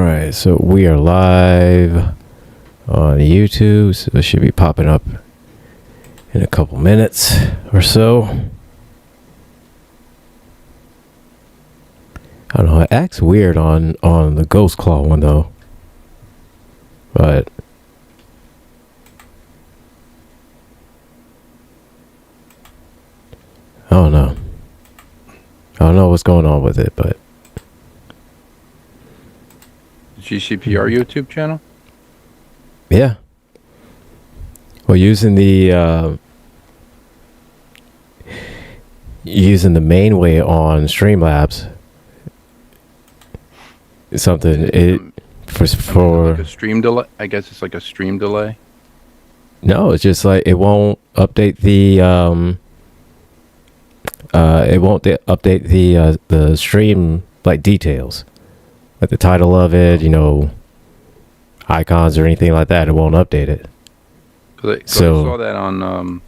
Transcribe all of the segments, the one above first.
right, so we are live on YouTube. So it should be popping up in a couple minutes or so. I don't know. It acts weird on the Ghost Claw one though, but I don't know. I don't know what's going on with it, but GCPR YouTube channel? yeah. Well, using the main way on Streamlabs. Something it for like a stream delay. I guess it's like a stream delay. No, it's just like it won't update the the stream like details, like the title of it, icons or anything like that. It won't update it. I saw that on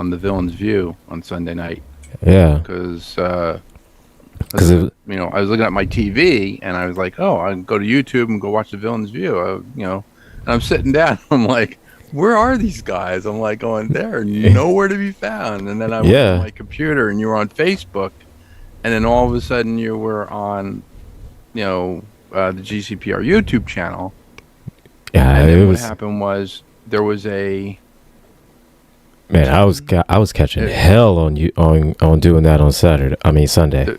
the Villain's View on Sunday night. Yeah, because I was looking at my TV and I was like, oh, I can go to YouTube and go watch the Villain's View. And I'm sitting down. I'm like, where are these guys? I'm like going, they're nowhere to be found. And then I went on my computer and you were on Facebook, and then all of a sudden you were on, the GCPR YouTube channel. Yeah, and then what happened was there was a. Man, I was catching hell on doing that on Sunday.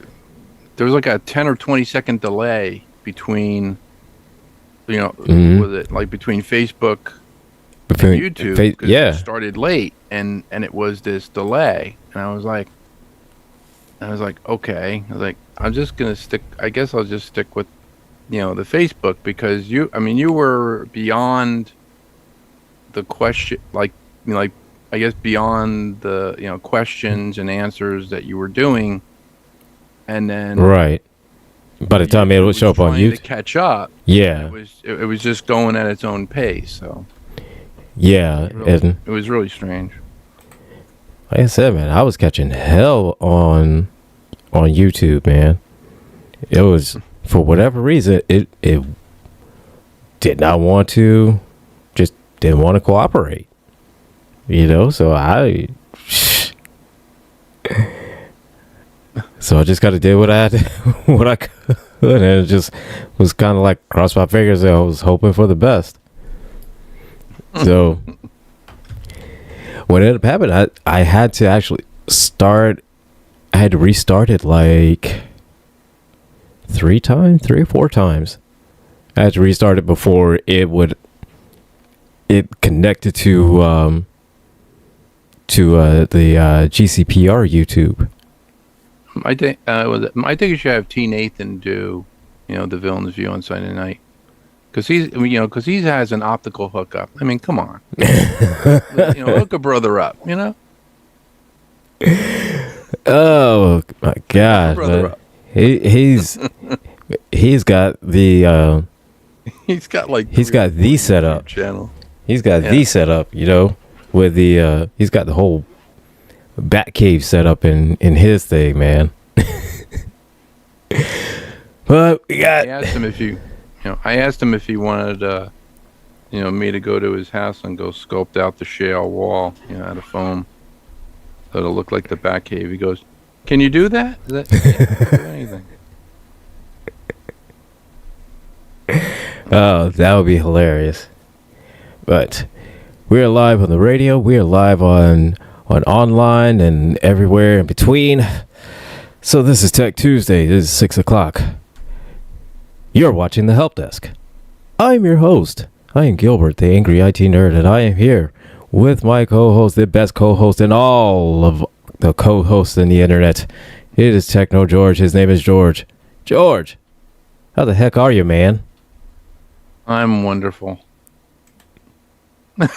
There was like a 10 or 20 second delay between, Mm-hmm. was it like between Facebook and YouTube? Because it started late, and it was this delay, and I was like, okay, I'm just gonna stick. I guess I'll just stick with, the Facebook, because you were beyond the question, I guess beyond the questions and answers that you were doing. And then right, by the time it would show up on YouTube to catch up, it was just going at its own pace. So it was really strange. Like I said, man, I was catching hell on YouTube, man. It was, for whatever reason, it did not want to, just didn't want to cooperate. So I just got to do what I could, and it just was kind of like cross my fingers. I was hoping for the best. So when it ended up happening, I had to actually restart it like 3 or 4 times. I had to restart it before it connected to the GCPR YouTube. I think you should have T. Nathan do, the Villain's View on Sunday night, because he has an optical hookup. I mean, come on, hook a brother up, Oh my God, he's got the he's got the setup channel. He's got the setup, with the he's got the whole Batcave set up in his thing, man. But we got. I asked him if he wanted, me to go to his house and go sculpt out the shale wall, out of foam, so it'll look like the Batcave. He goes, "Can you do that? I can't do anything." Oh, that would be hilarious. But we're live on the radio. We are live on online and everywhere in between. So this is Tech Tuesday. This is 6 o'clock. You're watching the Helpdesk. I'm your host. I am Gilbert, the angry IT nerd, and I am here with my co-host, the best co-host in all of the co-hosts in the internet. It is Techno George. His name is George. George, how the heck are you, man? I'm wonderful. I'm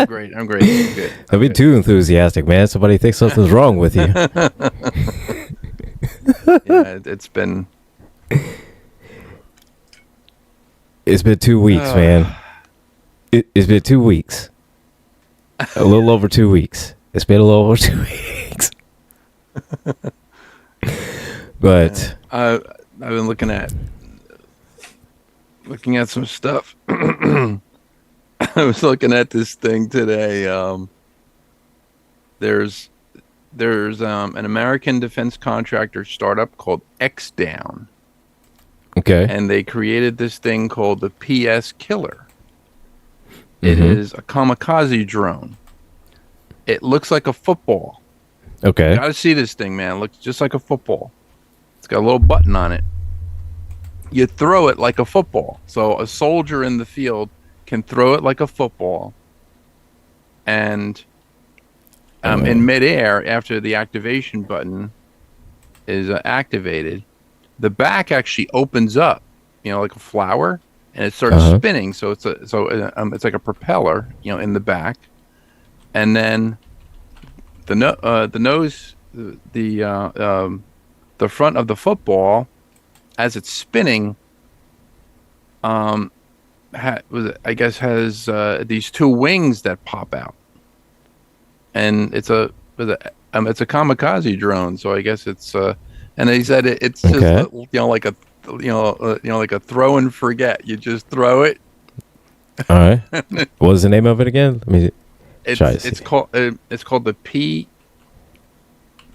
great. Good. Don't be too enthusiastic, man. Somebody thinks something's wrong with you. Yeah, it's been 2 weeks, man. It's been 2 weeks. A little over 2 weeks. It's been a little over 2 weeks. But I've been looking at some stuff. I was looking at this thing today. There's an American defense contractor startup called Xdown, Okay. and they created this thing called the PS Killer. It Mhm. is a kamikaze drone. It looks like a football. Okay. You gotta see this thing, man. It looks just like a football. It's got a little button on it. You throw it like a football. So a soldier in the field can throw it like a football. And in midair, after the activation button is activated, the back actually opens up, like a flower, and it starts spinning. So it's like a propeller, in the back, and then the nose, the front of the football, as it's spinning, has these two wings that pop out, and it's a kamikaze drone. So I guess it's and they said it's just like a like a throw and forget. You just throw it. All right. What was the name of it again? Let me try to see. It's called the P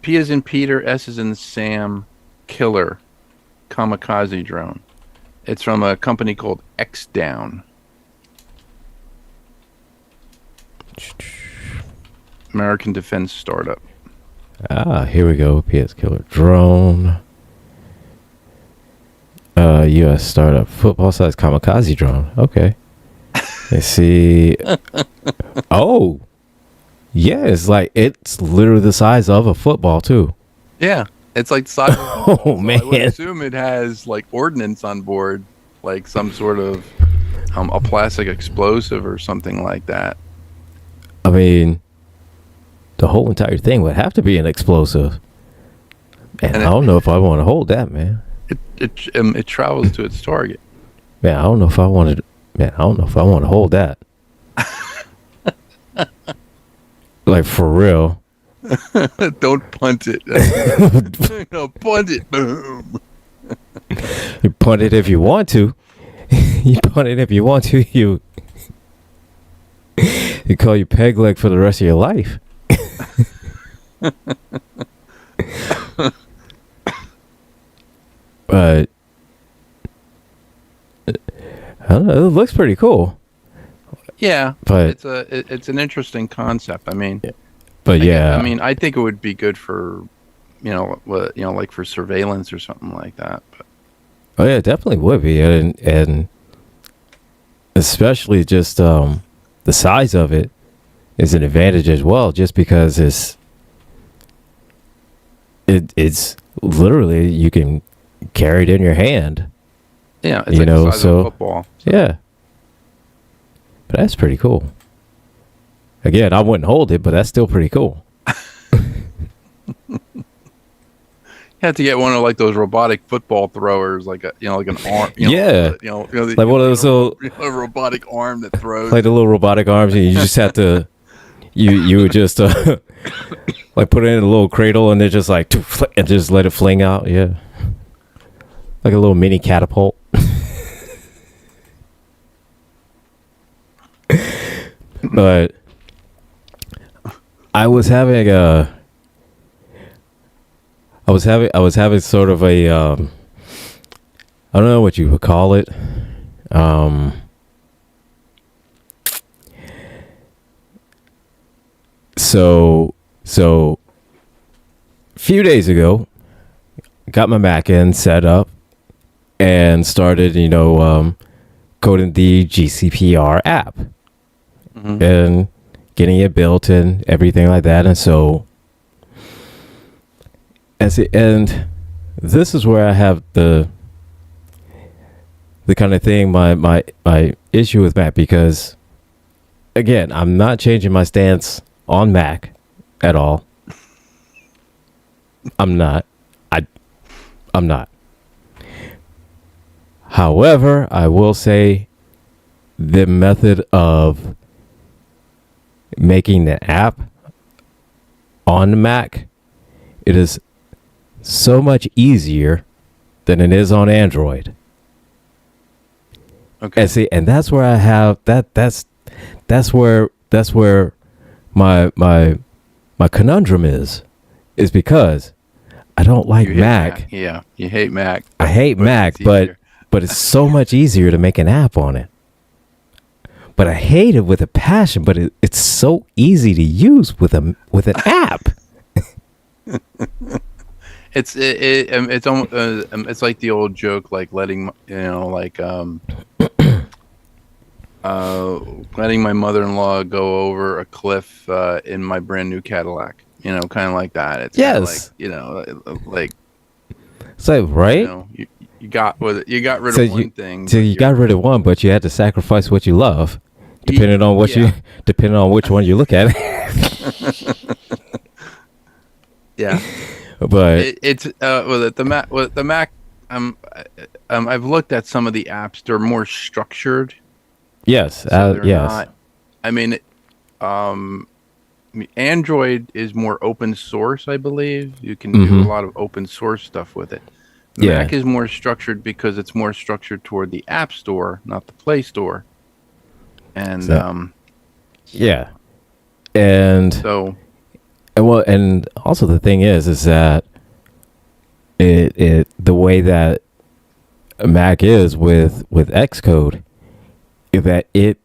as in Peter, S as in Sam, Killer kamikaze drone. It's from a company called Xdown. American defense startup. Here we go. PS Killer drone. U.S. startup football-sized kamikaze drone. Okay. Let's see. Oh, yeah. It's literally the size of a football too. Yeah, it's like size. Oh man! I would assume it has like ordnance on board, like some sort of a plastic explosive or something like that. I mean, the whole entire thing would have to be an explosive, and I don't know if I want to hold that, man. It travels to its target. Man, I don't know if I want to hold that. Like for real. Don't punt it. No, punt it. Boom. You punt it if you want to. You punt it if you want to. You call you peg leg for the rest of your life. But I don't know. It looks pretty cool. Yeah, but it's an interesting concept. I mean, but yeah, I mean, I think it would be good for, like for surveillance or something like that. But. Oh yeah, it definitely would be, and especially just the size of it is an advantage as well, just because it's literally you can carry it in your hand. Yeah, it's like the size of a football. So. Yeah. But that's pretty cool. Again, I wouldn't hold it, but that's still pretty cool. You have to get one of like those robotic football throwers, like like an arm. Like one of those little a robotic arm that throws. Like the little robotic arms, and you just have to, you would just like put it in a little cradle, and they're just like, and just let it fling out. Yeah, like a little mini catapult. But I was having sort of a I don't know what you would call it. So a few days ago, got my Mac in, set up, and started, coding the GCPR app. Mm-hmm. And getting it built and everything like that. And so and this is where I have the kind of thing, my issue with Mac, because again, I'm not changing my stance on Mac at all. I'm not. I'm not. However, I will say the method of making the app on the Mac, it is so much easier than it is on Android. Okay. And see, and that's where I have that's where my conundrum is because I don't like You hate Mac. Yeah, you hate Mac. I hate Mac, but it's so much easier to make an app on it. But I hate it with a passion. But it's so easy to use with an app. It's almost it's like the old joke, like letting letting my mother-in-law go over a cliff in my brand new Cadillac. Kind of like that. It's Yes. like So right. You got rid of one thing. So you got rid of one, but you had to sacrifice what you love, depending on which one you look at. Yeah. But it's the Mac. I've looked at some of the apps. They're more structured. yes, So they're yes, not. I mean, Android is more open source, I believe. You can do a lot of open source stuff with it. Yeah. Mac is more structured because it's more structured toward the App Store, not the Play Store. And yeah, and so and also the thing is that it the way that Mac is with Xcode, is that it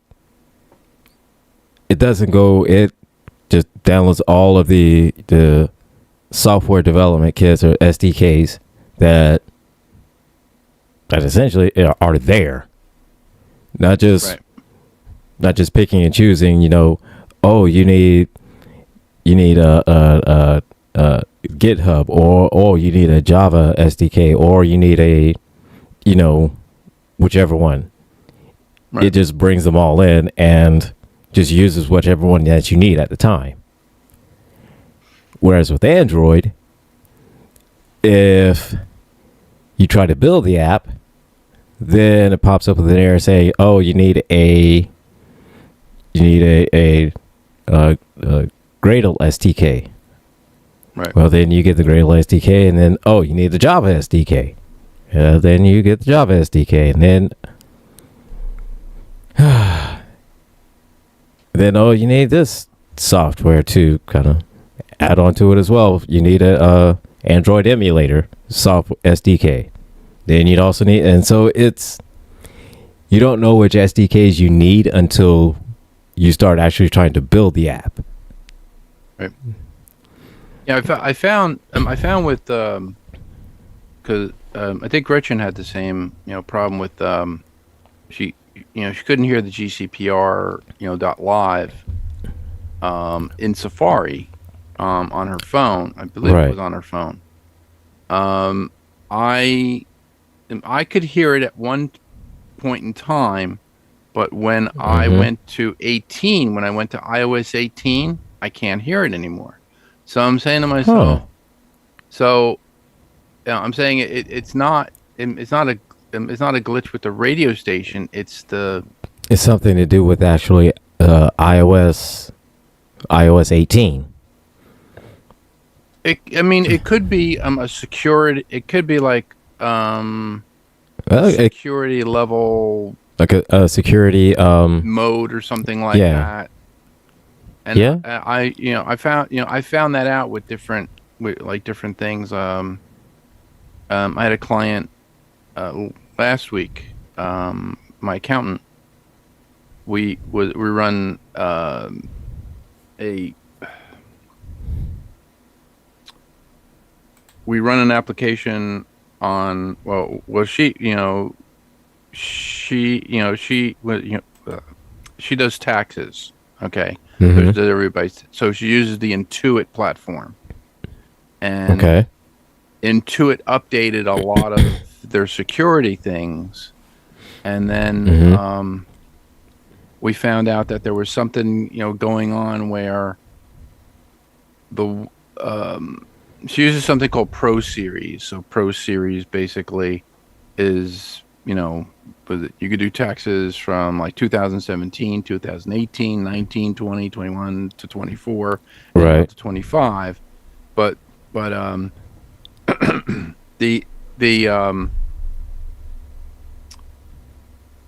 doesn't go. It just downloads all of the software development kits or SDKs that essentially are there, not just picking and choosing. Oh, you need a GitHub, or you need a Java SDK, or you need a whichever one. Right. It just brings them all in and just uses whichever one that you need at the time. Whereas with Android, if you try to build the app, then it pops up with an error saying, "Oh, you need a Gradle SDK." Right. Well, then you get the Gradle SDK, and then you need the Java SDK. Then you get the Java SDK, and then you need this software to kind of add on to it as well. You need a Android emulator software SDK. Then you'd also need, and so you don't know which SDKs you need until you start actually trying to build the app. Right. Yeah, I found with because I think Gretchen had the same problem with she couldn't hear the GCPR .live in Safari on her phone. I believe it was on her phone. I could hear it at one point in time, but when I went to 18, when I went to iOS 18, I can't hear it anymore. So I'm saying to myself, I'm saying it's not a glitch with the radio station. It's something to do with actually iOS 18. It could be a security. It could be like security level, like a security mode or something like that. And I found that out with different things. I had a client last week. My accountant. We run we run an application on she does taxes. Okay. So she uses the Intuit platform, and Intuit updated a lot of their security things, and then we found out that there was something going on where she uses something called Pro Series. So Pro Series basically is you could do taxes from like 2017, 2018, 19, 20, 21 to 24, to 25. But the the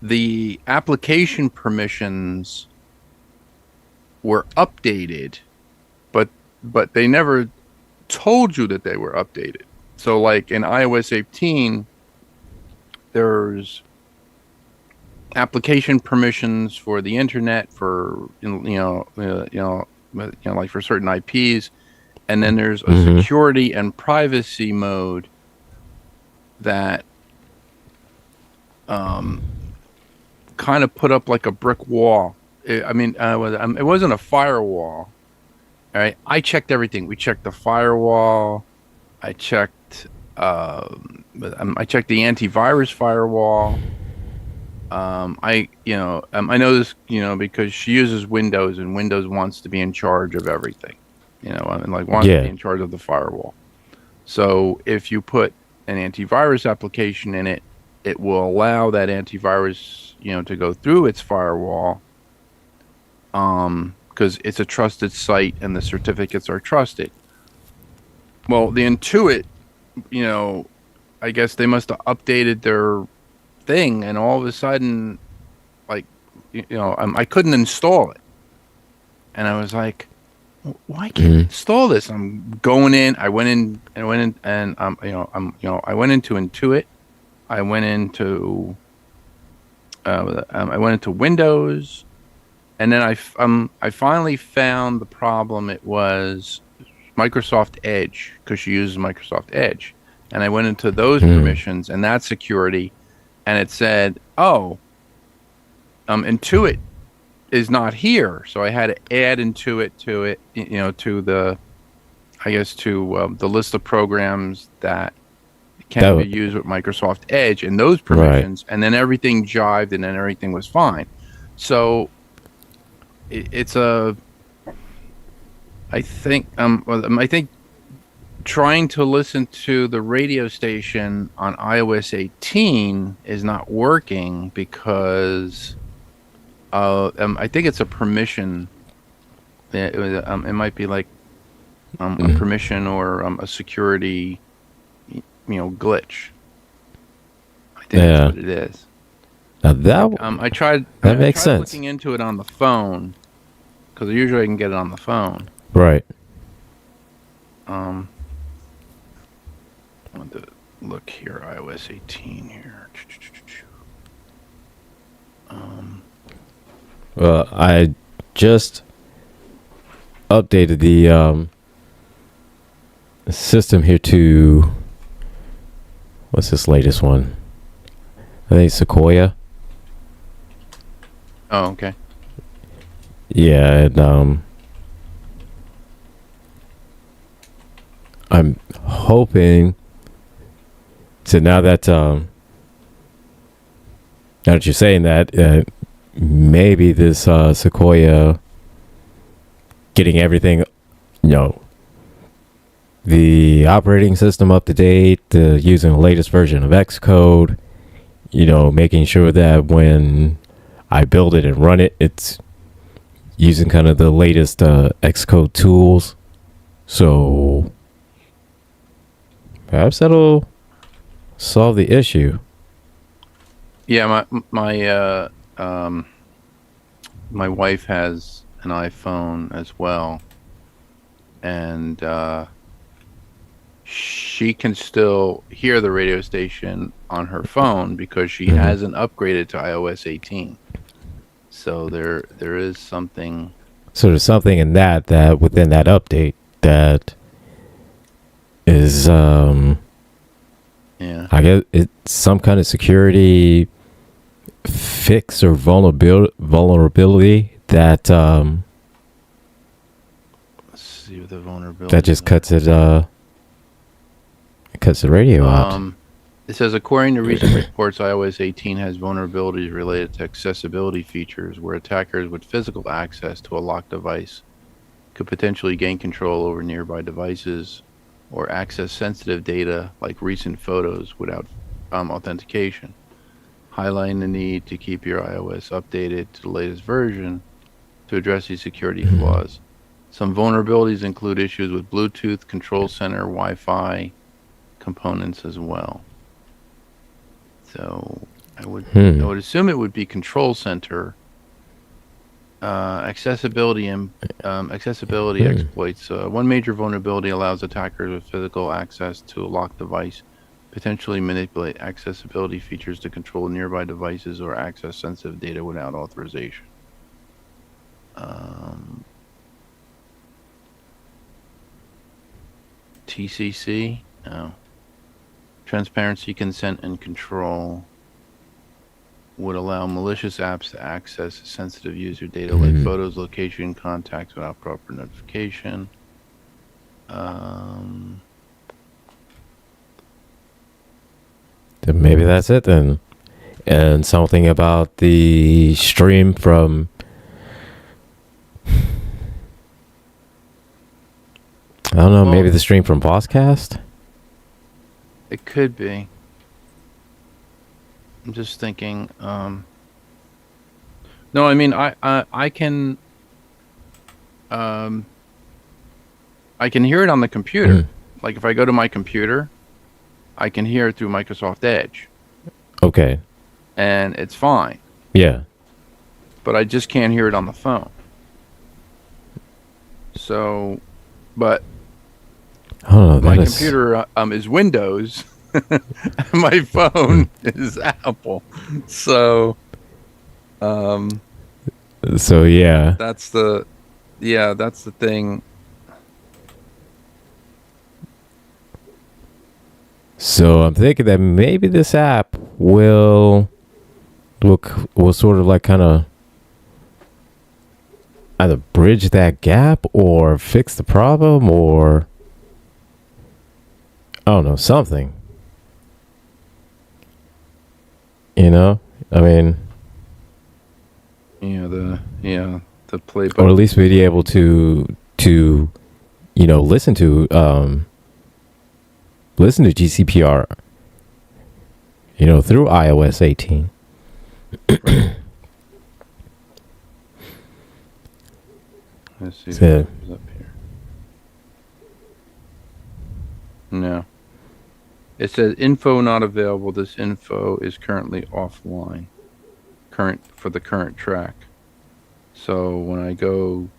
the application permissions were updated, but they never told you that they were updated. So like in iOS 18, there's application permissions for the internet, for like for certain IPs, and then there's a security and privacy mode that kind of put up like a brick wall. It wasn't a firewall. All right, I checked everything. We checked the firewall. I checked the antivirus firewall. I know this, because she uses Windows, and Windows wants to be in charge of everything, and like wants to be in charge of the firewall. So if you put an antivirus application in it, it will allow that antivirus, to go through its firewall, because it's a trusted site and the certificates are trusted. Well, the Intuit, I guess they must have updated their thing, and all of a sudden, like, I couldn't install it, and I was like, why can't I install this? I'm going in. I went in, and I went into Intuit. I went into Windows, and then I finally found the problem. It was Microsoft Edge, because she uses Microsoft Edge, and I went into those permissions and that security, and it said, Intuit is not here, so I had to add Intuit to it, to the list of programs that can be used with Microsoft Edge and those permissions, and then everything jived, and then everything was fine. So I think trying to listen to the radio station on iOS 18 is not working because I think it's a permission. It might be like a permission or a security, glitch. I think that's what it is. Now I tried makes sense. Looking into it on the phone, because usually I can get it on the phone. Right. I want to look here, iOS 18 here. Well, I just updated the system here to, what's this latest one? I think Sequoia. Oh, okay. Yeah, and I'm hoping. So now that you're saying that, maybe this Sequoia getting everything, the operating system up to date, using the latest version of Xcode, making sure that when I build it and run it, it's using kind of the latest Xcode tools. So perhaps that'll solve the issue. Yeah, my wife has an iPhone as well, and she can still hear the radio station on her phone because she hasn't upgraded to iOS 18. So there is something. So there's something in that within that update that is I guess it's some kind of security fix or vulnerability that let's see what the vulnerability that just cuts the radio out. It says, according to recent reports, iOS 18 has vulnerabilities related to accessibility features where attackers with physical access to a locked device could potentially gain control over nearby devices or access sensitive data like recent photos without authentication, highlighting the need to keep your iOS updated to the latest version to address these security flaws. Some vulnerabilities include issues with Bluetooth, control center, Wi-Fi components as well. So I would assume it would be Control Center. Accessibility and accessibility exploits. One major vulnerability allows attackers with physical access to a locked device, potentially manipulate accessibility features to control nearby devices or access sensitive data without authorization. TCC, transparency, consent, and control. Would allow malicious apps to access sensitive user data like photos, location, contacts without proper notification. Then maybe that's it then. And something about the stream from I don't know, maybe the stream from Bosscast? It could be. I'm just thinking. No, I mean, I can. I can hear it on the computer. Like if I go to my computer, I can hear it through Microsoft Edge. Okay. And it's fine. Yeah. But I just can't hear it on the phone. So, but my computer is Windows. My phone is Apple. So yeah. That's the thing. So I'm thinking that maybe this app will sort of like kind of either bridge that gap or fix the problem or I don't know, something. You know, I mean, the play button. Or at least be able to listen to GCPR, through iOS 18. Right. Let's see So, what comes up here. No. It says info not available. This info is currently offline. For the current track. So when I go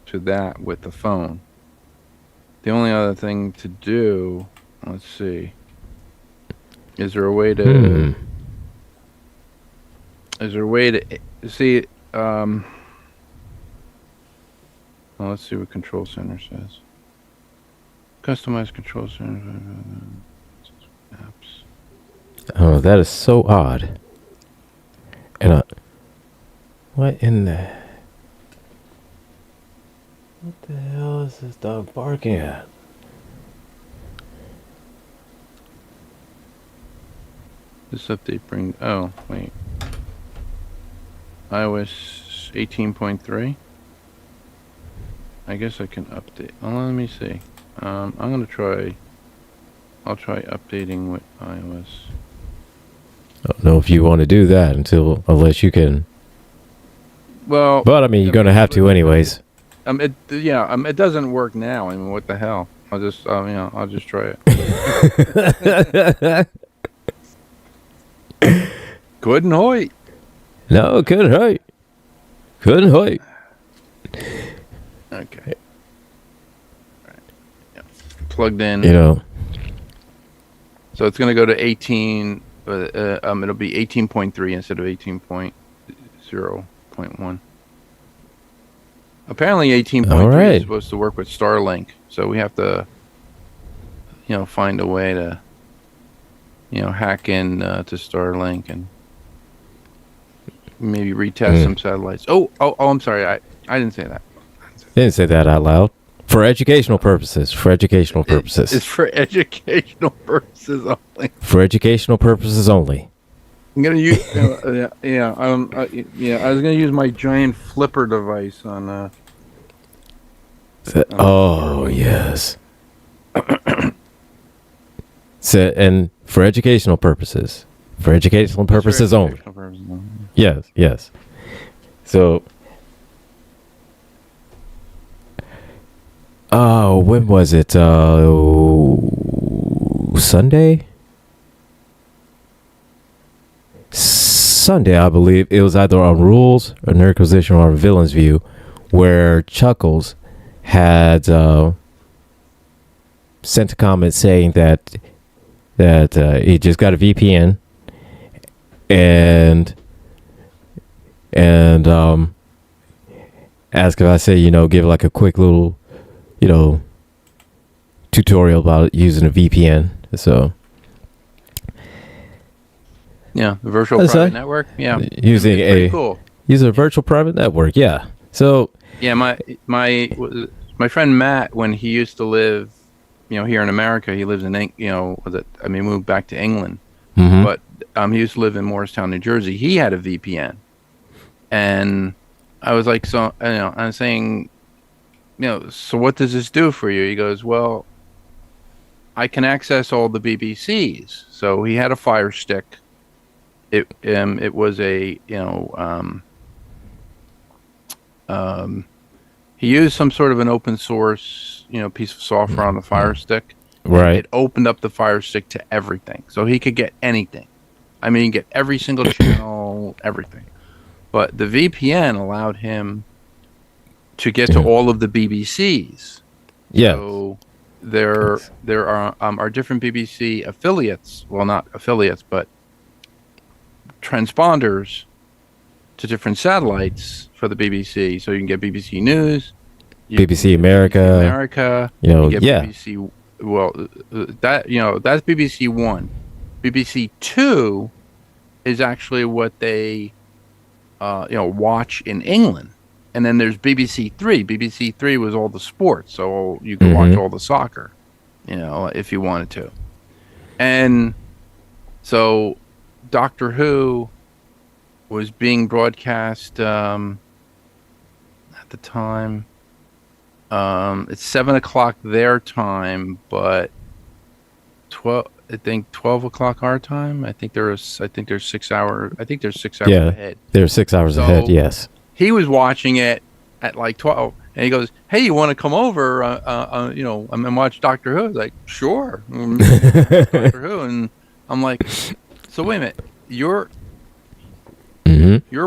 to that with the phone, the only other thing to do, let's see, is there a way to see well, let's see what Control Center says. Customize Control Center apps. Oh, that is so odd. And what in the hell is this dog barking at? This update brings. Oh wait. iOS 18.3. I guess I can update. Oh, let me see. I'm gonna try. I'll try updating with iOS. I don't know if you want to do that unless you can. Well, but I mean, you're gonna have to anyways. It doesn't work now. I mean, what the hell? I'll just try it. Couldn't hoit. No, couldn't hoit. Couldn't hoit. Okay. Right. Yeah. Plugged in. So it's gonna go to 18. It'll be 18.3 instead of 18.0.1. Apparently 18.3 is supposed to work with Starlink, so we have to, find a way to, hack in to Starlink and maybe retest some satellites. Oh, I'm sorry, I didn't say that. Didn't say that out loud. For educational purposes. For educational purposes. It's for educational purposes only. For educational purposes only. I'm gonna use. I was gonna use my giant flipper device on. Yes. And for educational purposes. For educational purposes only. Yes. So. Oh, when was it? Sunday? Sunday, I believe it was either on Rules or Nerdquisition or on Villain's View, where Chuckles had sent a comment saying that he just got a VPN and ask if I say, give like a quick little, tutorial about using a VPN. So yeah, the virtual private network. Yeah, using using a virtual private network. Yeah. So yeah, my friend Matt, when he used to live, here in America, he lives in moved back to England, but he used to live in Morristown, New Jersey. He had a VPN, and I was like, so I'm saying, so what does this do for you? He goes, well, I can access all the BBCs. So he had a Fire Stick. It was a he used some sort of an open source piece of software on the Fire Stick. Right. It opened up the Fire Stick to everything, so he could get anything. I mean, get every single channel, everything. But the VPN allowed him to get to all of the BBCs. Yeah. So there are different BBC affiliates. Well, not affiliates, but transponders to different satellites for the BBC. So you can get BBC News, BBC America. You get BBC. Well, that's BBC One. BBC Two is actually what they watch in England. And then there's BBC Three. BBC Three was all the sports, so you could watch all the soccer, if you wanted to. And so Doctor Who was being broadcast at the time. It's 7:00 their time, but 12 o'clock our time. I think there's 6 hours. I think there's 6 hours ahead. They're 6 hours ahead. Yes. He was watching it at like 12, and he goes, "Hey, you want to come over? And watch Doctor Who?" I was like, "Sure." Doctor Who, and I'm like, "So wait a minute, you're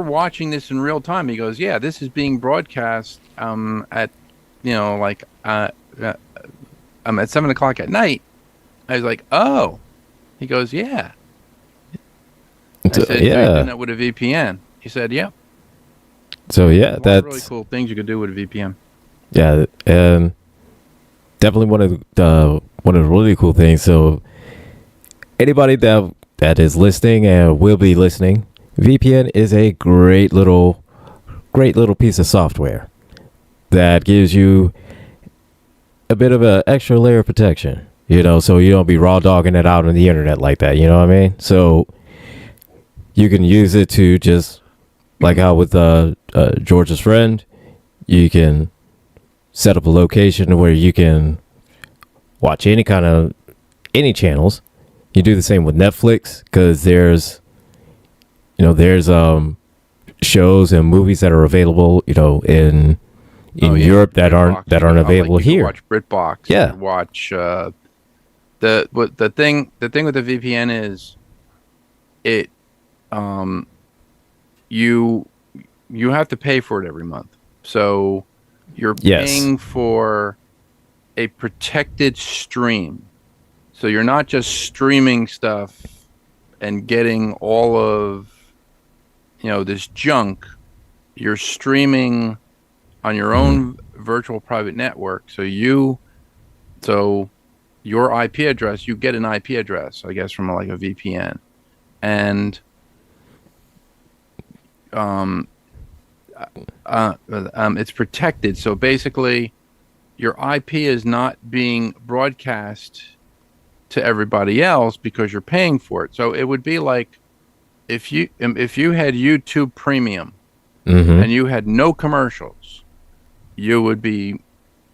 watching this in real time?" He goes, "Yeah, this is being broadcast at at 7:00 at night." I was like, "Oh." He goes, "Yeah." I said, "So you're doing that with a VPN?" He said, "Yeah." So yeah, that's really cool things you could do with a VPN. Yeah, and definitely one of the really cool things. So anybody that is listening and will be listening, VPN is a great little piece of software that gives you a bit of an extra layer of protection. So you don't be raw dogging it out on the internet like that. You know what I mean? So you can use it to just like how with George's friend, you can set up a location where you can watch any channels. You do the same with Netflix because there's shows and movies that are available, in Europe that aren't available here. You watch BritBox. Yeah. You watch the thing with the VPN is it you have to pay for it every month. So you're paying for a protected stream. So you're not just streaming stuff and getting all of this junk. You're streaming on your own virtual private network. So your IP address, you get an IP address, I guess, from like a VPN. And it's protected. So basically your IP is not being broadcast to everybody else because you're paying for it. So it would be like if you had YouTube Premium and you had no commercials, you would be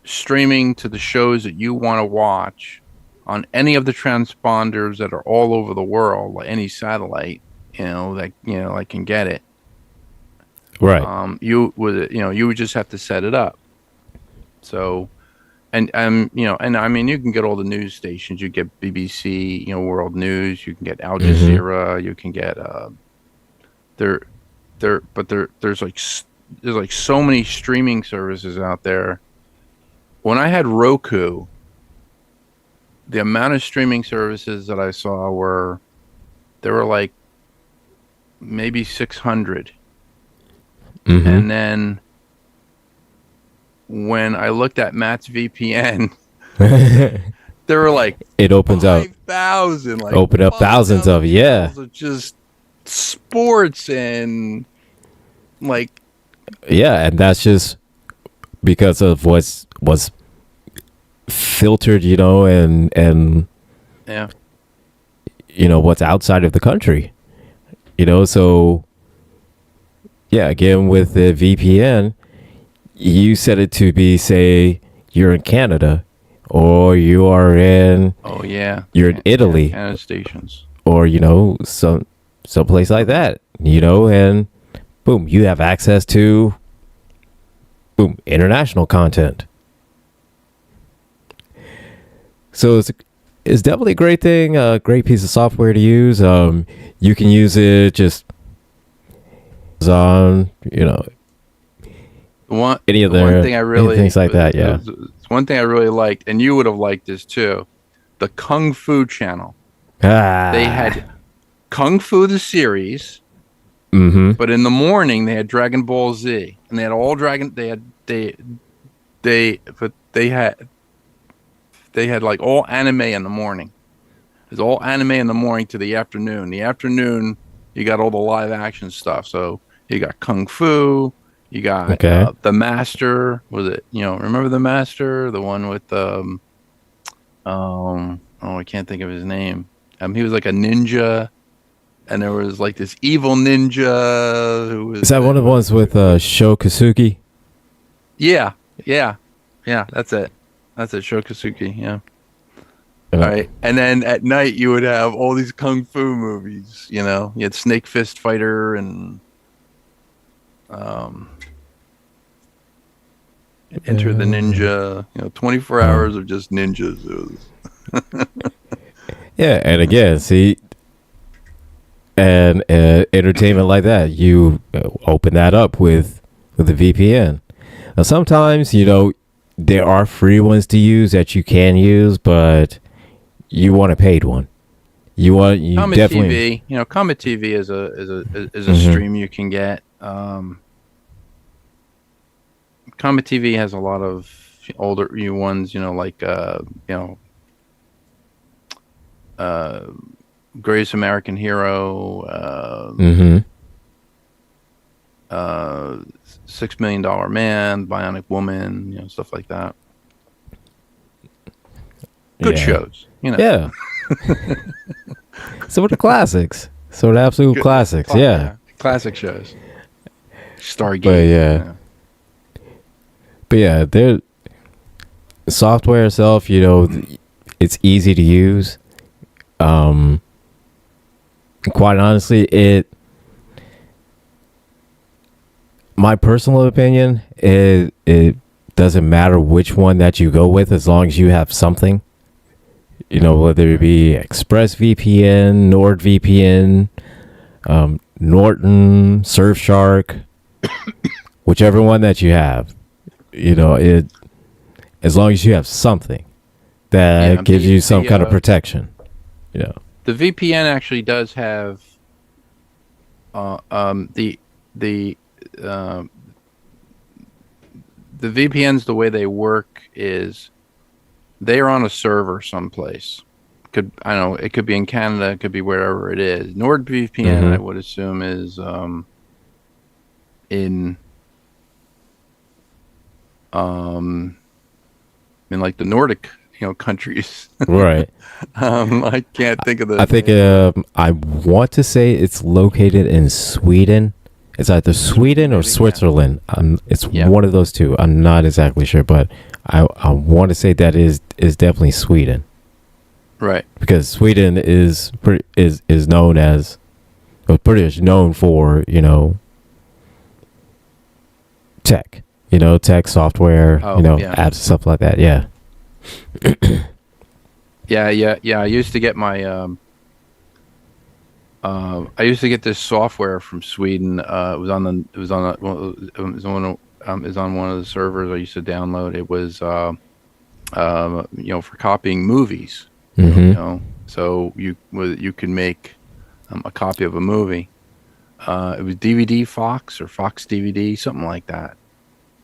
streaming to the shows that you want to watch on any of the transponders that are all over the world, like any satellite, that can get it. Right. You would just have to set it up. So, and I mean, you can get all the news stations. You get BBC, World News. You can get Al Jazeera. You can get there, there's like so many streaming services out there. When I had Roku, the amount of streaming services that I saw there were like maybe 600. Mm-hmm. And then when I looked at Matt's VPN, there were like it opens 5,000, like open up thousands of just sports and like and that's just because of what's filtered, and yeah, what's outside of the country, so again with the VPN, you set it to be, say you're in Canada, or you are in you're in Italy, Canada stations, or some place like that, and boom, you have access to international content. So it's definitely a great thing, a great piece of software to use. You can use it just on, any of one thing I really things like that. Yeah, it's one thing I really liked, and you would have liked this too. The Kung Fu channel. They had Kung Fu the series, but in the morning they had Dragon Ball Z, and they had all Dragon. They had like all anime in the morning. It was all anime in the morning to the afternoon. The afternoon, you got all the live action stuff. So you got Kung Fu, you got The Master. Was it, remember The Master? The one with, I can't think of his name. He was like a ninja, and there was like this evil ninja who was... Is that one of the ones with Sho Kosugi? Yeah, that's it. That's it, Shokasuke, yeah. All right. And then at night you would have all these kung fu movies, You had Snake Fist Fighter and Enter the Ninja, 24 hours of just ninjas. It was yeah, and again, see, and entertainment like that, you open that up with the VPN. Now sometimes, there are free ones to use that you can use, but you want a paid one. Comet definitely TV. Comet TV is a stream you can get. Comet TV has a lot of older ones. Like Greatest American Hero. $6 Million Man, Bionic Woman, stuff like that. Good shows, Yeah. Some of the classics. Some of the absolute classics, yeah. Classic shows. Stargate. But the software itself, it's easy to use. Quite honestly, my personal opinion, it doesn't matter which one that you go with, as long as you have something. Whether it be ExpressVPN, NordVPN, Norton, Surfshark, whichever one that you have, as long as you have something that gives you some kind of protection. The VPN actually does have the VPNs, the way they work is they are on a server someplace. It could be in Canada, it could be wherever it is. NordVPN, I would assume, is in like the Nordic, countries. Right. I can't think of the. I think I want to say it's located in Sweden. It's either Sweden or Switzerland. It's one of those two. I'm not exactly sure, but I want to say that is definitely Sweden. Right. Because Sweden is known as, pretty much known for, tech. Tech software, apps and stuff like that. Yeah. Yeah. I used to get my I used to get this software from Sweden. It was on one of the servers I used to download. It was for copying movies. Mm-hmm. So you can make a copy of a movie. It was DVD Fox or Fox DVD, something like that.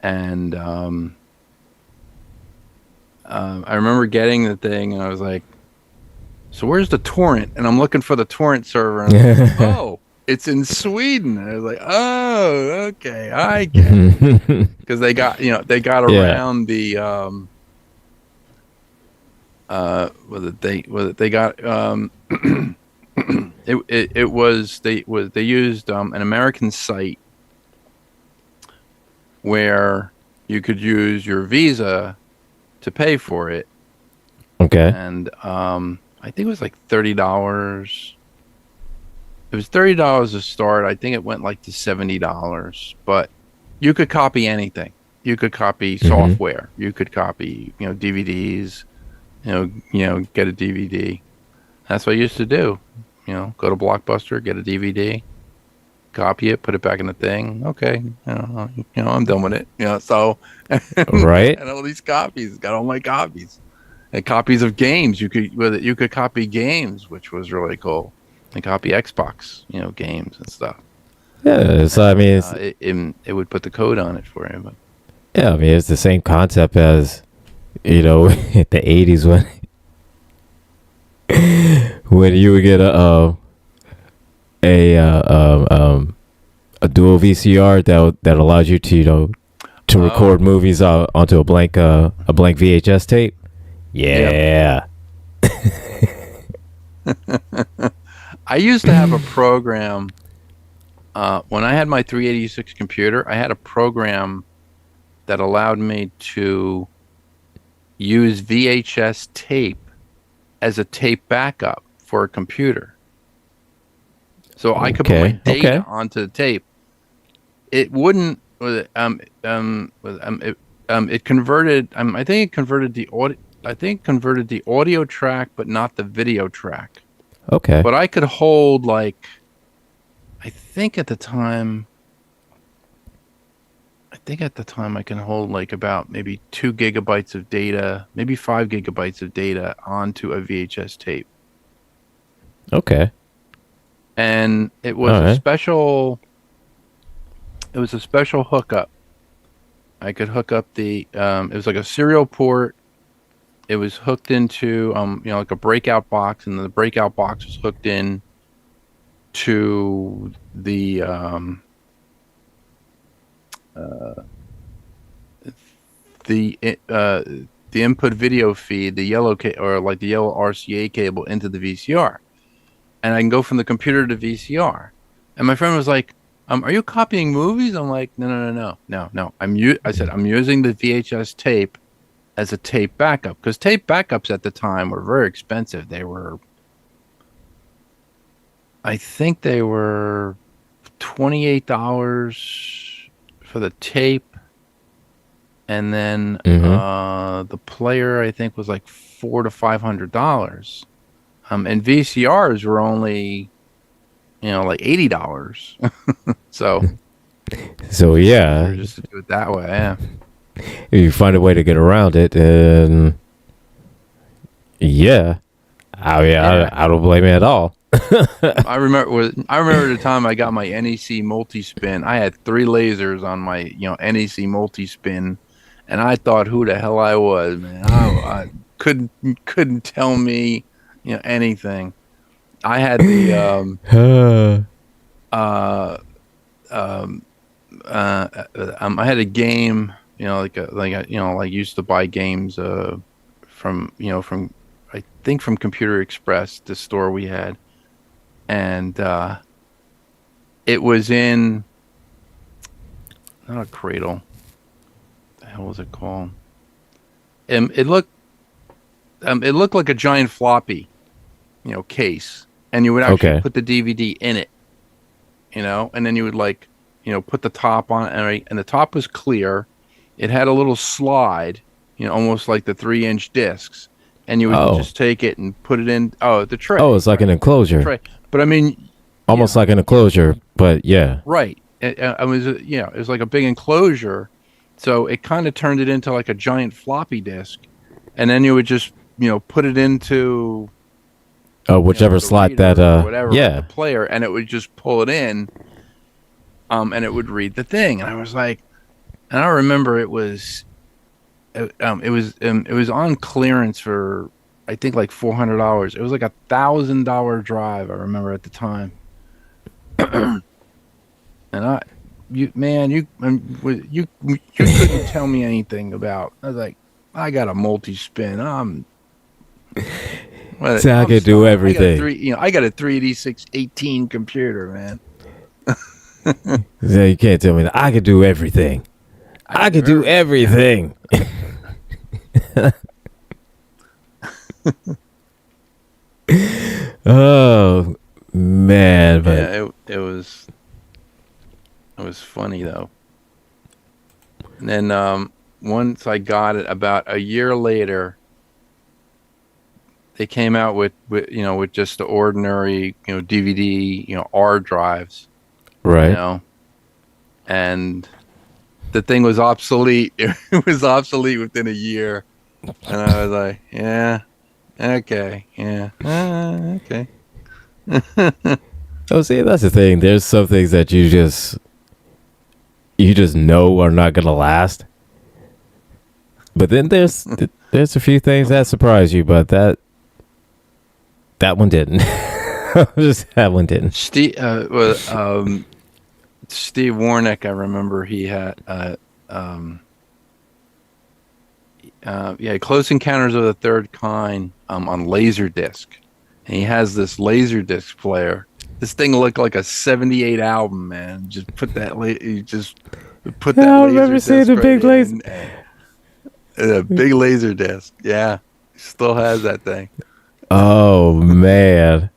And I remember getting the thing, and I was like, "So where's the torrent?" And I'm looking for the torrent server, and I'm like, "Oh, it's in Sweden." And I was like, "Oh, okay, I get it." Because they got Yeah. around the they got they used an American site where you could use your Visa to pay for it, Okay. and I think it was like $30. It was $30 to start. I think it went like to $70, but you could copy anything. You could copy Mm-hmm. software. You could copy, DVDs. Get a DVD. That's what I used to do. Go to Blockbuster, get a DVD, copy it, put it back in the thing. Okay, I'm done with it. So Right. and all these copies, got all my copies and copies of games. You could copy games, which was really cool, and copy Xbox, games and stuff. Yeah. So I And mean, it's, it would put the code on it for you. But yeah. I mean, it's the same concept as the '80s when you would get a a dual VCR that allows you to to record movies onto a blank VHS tape. Yeah. I used to have a program when I had my 386 computer. I had a program that allowed me to use VHS tape as a tape backup for a computer. So I could put my data onto the tape. It wouldn't. It converted. I think it converted the audio. I think converted the audio track, but not the video track. Okay. But I could hold I think at the time. I think at the time I can hold about maybe 2 gigabytes of data, maybe 5 gigabytes of data onto a VHS tape. Okay. And it was a special hookup. I could hook up it was like a serial port. It was hooked into like a breakout box, and the breakout box was hooked in to the input video feed, the yellow the yellow RCA cable into the VCR, and I can go from the computer to VCR. And my friend was like, "Are you copying movies?" I'm like, "No. I said I'm using the VHS tape as a tape backup, because tape backups at the time were very expensive. I think they were $28 for the tape, and then the player I think was like $400 to $500. And VCRs were only like $80. So yeah, just to do it that way. Yeah. If you find a way to get around it, and yeah, I don't blame it at all. I remember the time I got my NEC multi-spin. I had 3 lasers on my NEC multi-spin, and I thought who the hell I was, man. I couldn't tell me anything. I had the I had a game, used to buy games from I think from Computer Express, the store we had, and it was in not a cradle. What the hell was it called? It looked like a giant floppy, case, and you would actually put the DVD in it, and then you would put the top on it, and the top was clear. It had a little slide, almost like the 3-inch discs, and you would just take it and put it in. Oh, the tray. Oh, it's like an enclosure. Tray. But I mean, almost like an enclosure, but yeah. Right. It was, it was like a big enclosure. So it kind of turned it into like a giant floppy disk. And then you would just, put it into, Whichever the slot reader that, or whatever, the yeah. player, and it would just pull it in, and it would read the thing. And I was like, and I remember it was on clearance for, I think, like $400. It was like $1,000 drive. I remember at the time. And you couldn't tell me anything about. I was like, I got a multi-spin. So I could do everything. I got a 3D618 computer, man. So you can't tell me that I could do everything. I could do everything. Oh man, but Yeah, it was funny though. And then once I got it, about a year later, they came out with just the ordinary DVD R drives, right. and the thing was obsolete. It was obsolete within a year, and I was like, yeah, okay, yeah, okay. Oh, see, that's the thing. There's some things that you just know are not gonna last. But then there's a few things that surprise you, but that one didn't. Just that one didn't. Steve Warnick, I remember he had Close Encounters of the Third Kind on Laserdisc. And he has this Laserdisc player. This thing looked like a '78 album, man. Just put that you just put that. I remember seeing the big laser. A big Laserdisc. Yeah, he still has that thing. Oh man,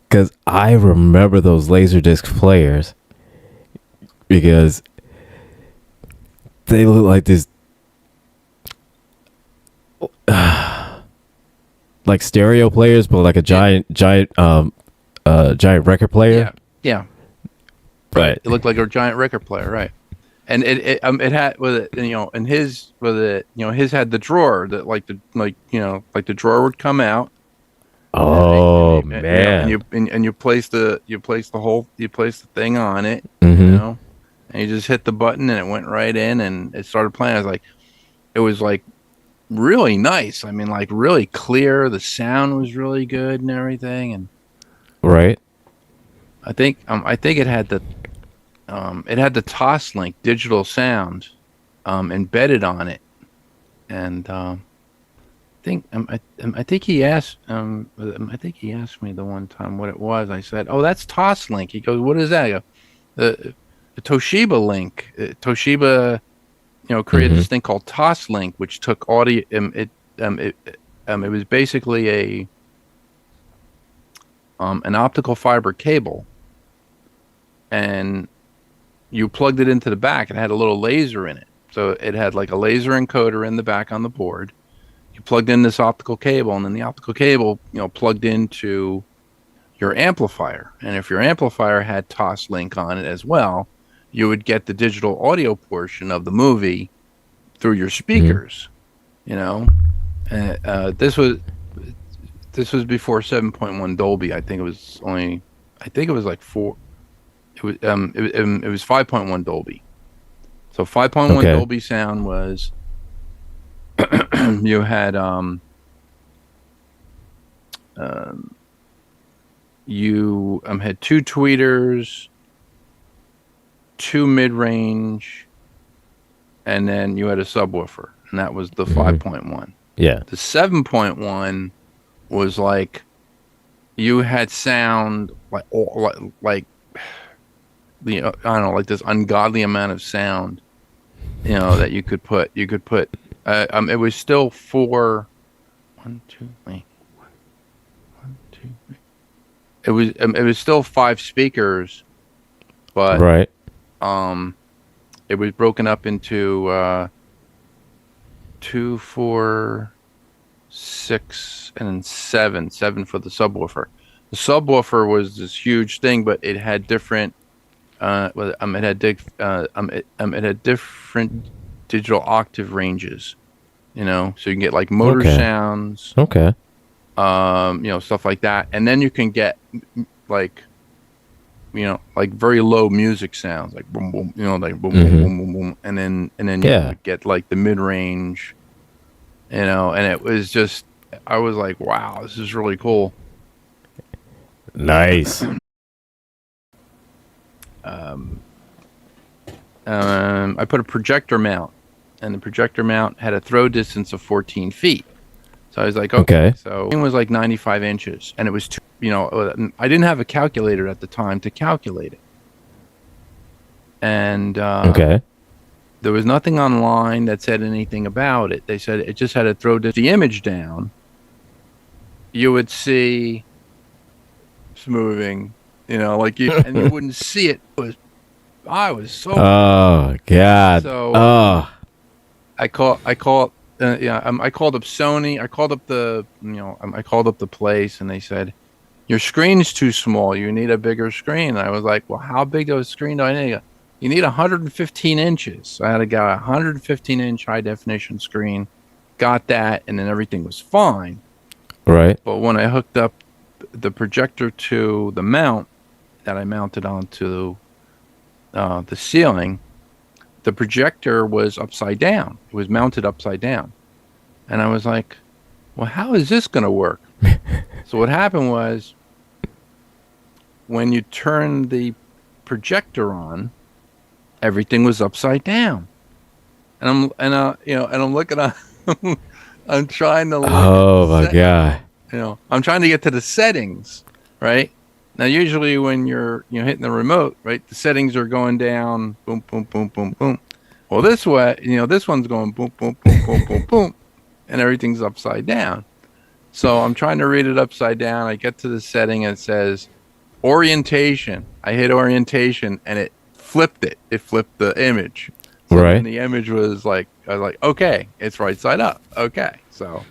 because I remember those Laserdisc players because they look like this, like stereo players, but like a giant record player. Yeah. Right. It looked like a giant record player, right? And it had with it, and his his had the drawer that like the drawer would come out. Oh man! And you place the thing on it, mm-hmm. And you just hit the button and it went right in and it started playing. It was like really nice. I mean, like really clear. The sound was really good and everything. And right. I think it had the Toslink digital sound embedded on it, and I think he asked me the one time what it was. I said, "Oh, that's Toslink." He goes, "What is that?" I go, "The Toshiba link." Toshiba, created this thing called Toslink, which took audio. It was basically an optical fiber cable, and you plugged it into the back. It had a little laser in it, so it had like a laser encoder in the back on the board. You plugged in this optical cable, and then the optical cable, plugged into your amplifier. And if your amplifier had Toslink on it as well, you would get the digital audio portion of the movie through your speakers. This was before 7.1 Dolby. I think it was like 4. It was 5.1 Dolby. So 5.1 Dolby sound was you had had 2 tweeters, 2 mid-range, and then you had a subwoofer, and that was the 5.1. Yeah. The 7.1 was like you had sound like I don't know, like this ungodly amount of sound, that you could put. It was still 4. 1, 2, 3. 1, 2, 3. It was still 5 speakers, but right. It was broken up into 2, 4, 6, and 7 for the subwoofer. The subwoofer was this huge thing, but it had different it had different digital octave ranges, so you can get like motor Okay. sounds, Okay. stuff like that, and then you can get like like very low music sounds, like boom boom, like boom boom Mm-hmm. boom boom boom, and then you Yeah. would get like the mid range, and it was just, I was like, wow, this is really cool. Nice. Um, I put a projector mount, and the projector mount had a throw distance of 14 feet. So I was like, okay, Okay. so it was like 95 inches, and it was I didn't have a calculator at the time to calculate it, and Okay. there was nothing online that said anything about it. They said it just had to throw the image down. You would see smoothing, and you wouldn't see it. I was so Oh God. so. Oh. I called, I called up Sony. I called up I called up the place, and they said, your screen's too small. You need a bigger screen. And I was like, well, how big of a screen do I need? You need 115 inches. So I had to get a 115-inch high definition screen. Got that, and then everything was fine. Right. But when I hooked up the projector to the mount that I mounted onto the ceiling, the projector was upside down. It was mounted upside down. And I was like, well, how is this going to work? So what happened was, when you turn the projector on, everything was upside down. And I'm looking at I'm trying to look at Oh my God. I'm trying to get to the settings, right? Now, usually when you're hitting the remote, right, the settings are going down, boom, boom, boom, boom, boom. Well, this way, this one's going boom, boom, boom, boom, boom, boom, and everything's upside down. So I'm trying to read it upside down. I get to the setting and it says orientation. I hit orientation and it flipped it. It flipped the image. So Right. then the image was like, I was like, okay, it's right side up. Okay, so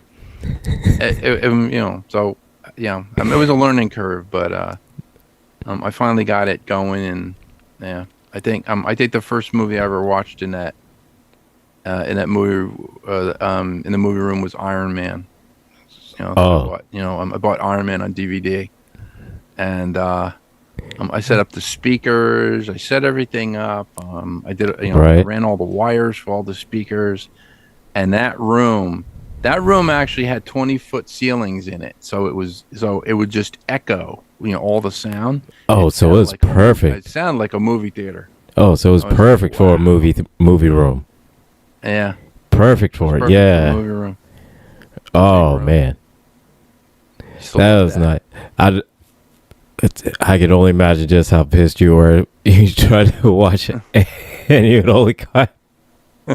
so yeah, it was a learning curve, but I finally got it going, and yeah, I think the first movie I ever watched in that movie in the movie room was Iron Man. So Oh. I bought Iron Man on DVD, and I set up the speakers. I set everything up. I did, I Right. ran all the wires for all the speakers, and that room actually had 20-foot ceilings in it, so it would just echo, all the sound. Oh, It so it sounded was like it perfect. sounded like a movie theater. Oh, so it was I was like, perfect for a wow. movie room. Yeah, Perfect it for was it. perfect for a Yeah. movie room. Oh room. man, Still that love was nice. I could only imagine just how pissed you were. You tried to watch it, and you'd only got.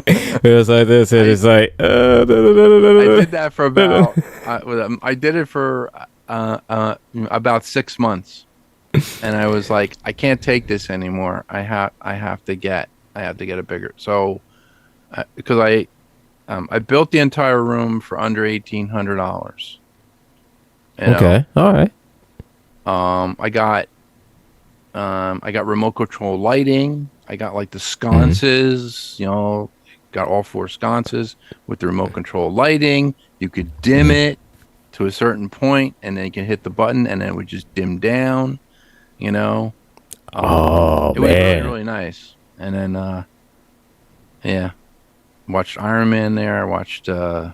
It was like this, and it's like. I did that for about. I did it for about 6 months, and I was like, I can't take this anymore. I have to get it bigger. So, because I built the entire room for under $1,800. Okay. All right. I got remote control lighting. I got like the sconces, got all 4 sconces with the remote control lighting. You could dim it to a certain point, and then you can hit the button, and then it would just dim down. Oh It was really, man. really nice. And then, yeah, watched Iron Man there. I watched, I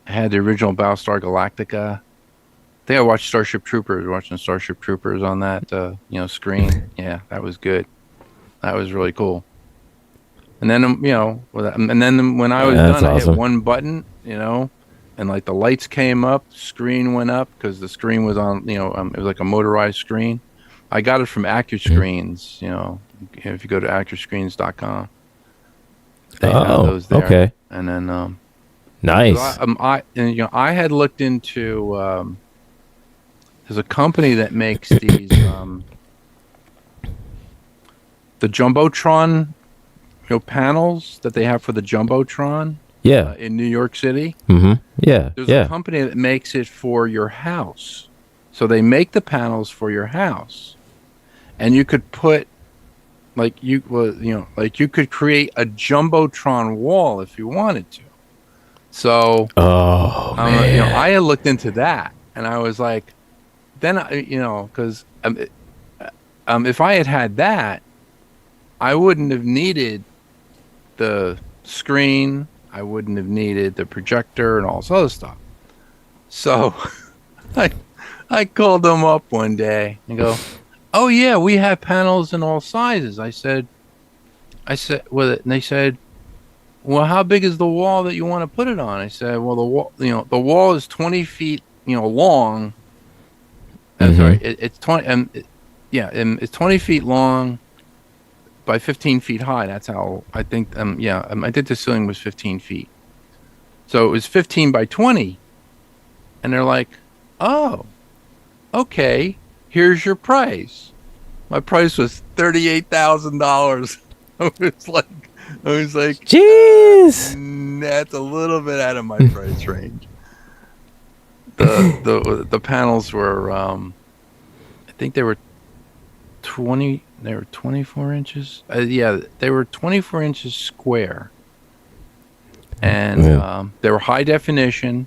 had the original Battlestar Galactica. I think I watched Starship Troopers. Watching Starship Troopers on that, screen. Yeah, that was good. That was really cool. And then, and then when I was That's done, I hit awesome. one button, and like the lights came up, screen went up because the screen was on, it was like a motorized screen. I got it from AccuScreens, if you go to accuscreens.com, they have Oh, those there. okay. And then, Nice. I had looked into, there's a company that makes these, the Jumbotron, panels that they have for the Jumbotron. Yeah. in New York City. Yeah. There's a Yeah. company that makes it for your house. So they make the panels for your house, and you could put like you could create a jumbotron wall if you wanted to. So Oh I man. had looked into that, and I was like, then because if I had had that, I wouldn't have needed the screen. I wouldn't have needed the projector and all this other stuff. So I I called them up one day and go, "Oh yeah, we have panels in all sizes." I said, well, and they said, "Well, how big is the wall that you want to put it on?" I said, "Well, the wall is 20 feet, long. Sorry, Mm-hmm. it's 20, yeah, it's 20 feet long by 15 feet high. That's how I think. Yeah, I think the ceiling was 15 feet, so it was 15 by 20." And they're like, "Oh, okay. Here's your price." My price was $38,000. I was like, I was like, Jeez. that's a little bit out of my price range. The panels were, I think they were 24 inches. Yeah, they were 24 inches square, and Yeah. they were high definition.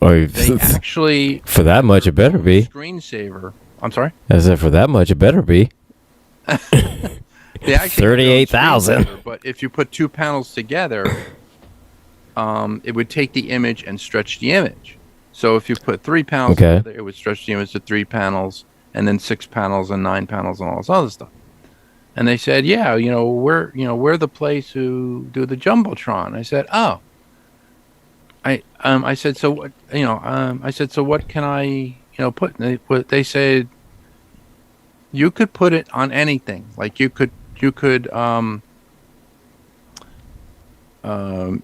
Or They actually for that had much, their it better own be. screensaver. I'm sorry. I said for that much, it better be. They actually had their own 38,000. screensaver, but if you put two panels together, it would take the image and stretch the image. So if you put three panels Okay. together, it would stretch the image to three panels, and then 6 panels and 9 panels and all this other stuff. And they said, "Yeah, we're the place who do the jumbotron." I said, "Oh." I said, "So what, I said, so what can I, put?" And they said, "You could put it on anything. Like you could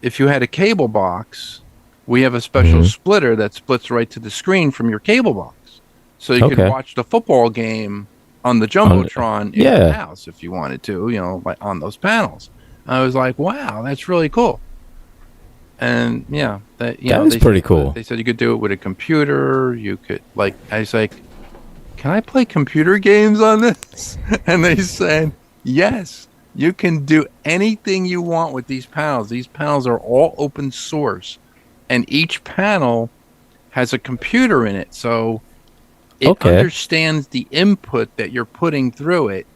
if you had a cable box, we have a special splitter that splits right to the screen from your cable box. So you could Okay. watch the football game on the On, jumbotron in your yeah, house if you wanted to, like on those panels." I was like, "Wow, that's really cool." And yeah, that is pretty cool. they said you could do it with a computer. You could, like, I was like, "Can I play computer games on this?" And they said, "Yes, you can do anything you want with these panels. These panels are all open source, and each panel has a computer in it, so it Okay. understands the input that you're putting through it,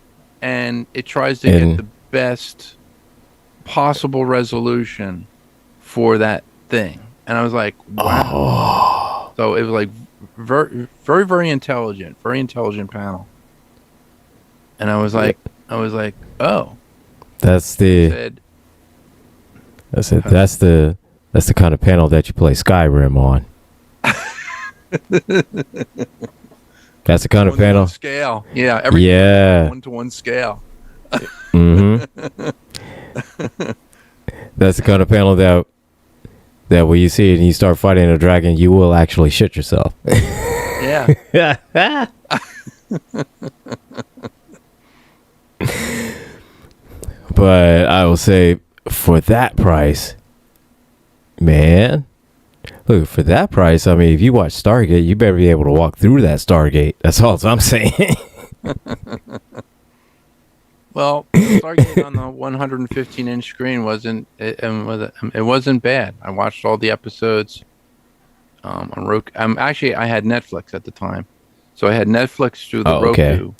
and it tries to get And the best possible resolution for that thing." And I was like, "Wow." oh, So it was like very, very, very intelligent panel. And I was like, "Oh." that's They the said, that's it. That's the kind of panel that you play Skyrim on. That's the kind of one-to-one panel. scale. Yeah, everything Yeah. one-to-one scale. Mm-hmm. That's the kind of panel that when you see it and you start fighting a dragon, you will actually shit yourself. Yeah. But I will say, for that price, man, look, for that price, I mean, if you watch Stargate, you better be able to walk through that Stargate. That's all I'm saying. Well, Stargate on the 115-inch screen it wasn't bad. I watched all the episodes on Roku. Actually, I had Netflix at the time, so I had Netflix through the Oh, Roku, okay.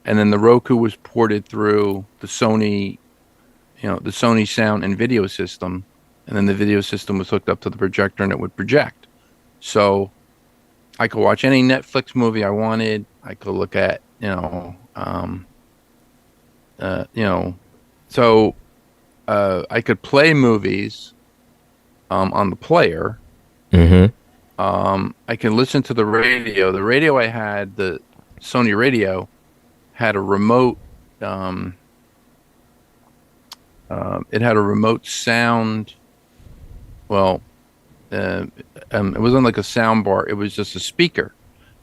and then the Roku was ported through the Sony, the Sony sound and video system, and then the video system was hooked up to the projector, and it would project. So I could watch any Netflix movie I wanted. I could look at, so I could play movies on the player. Mm-hmm. I can listen to the radio. The radio I had, the Sony radio, had a remote. It had a remote sound. Well, it wasn't like a sound bar. It was just a speaker.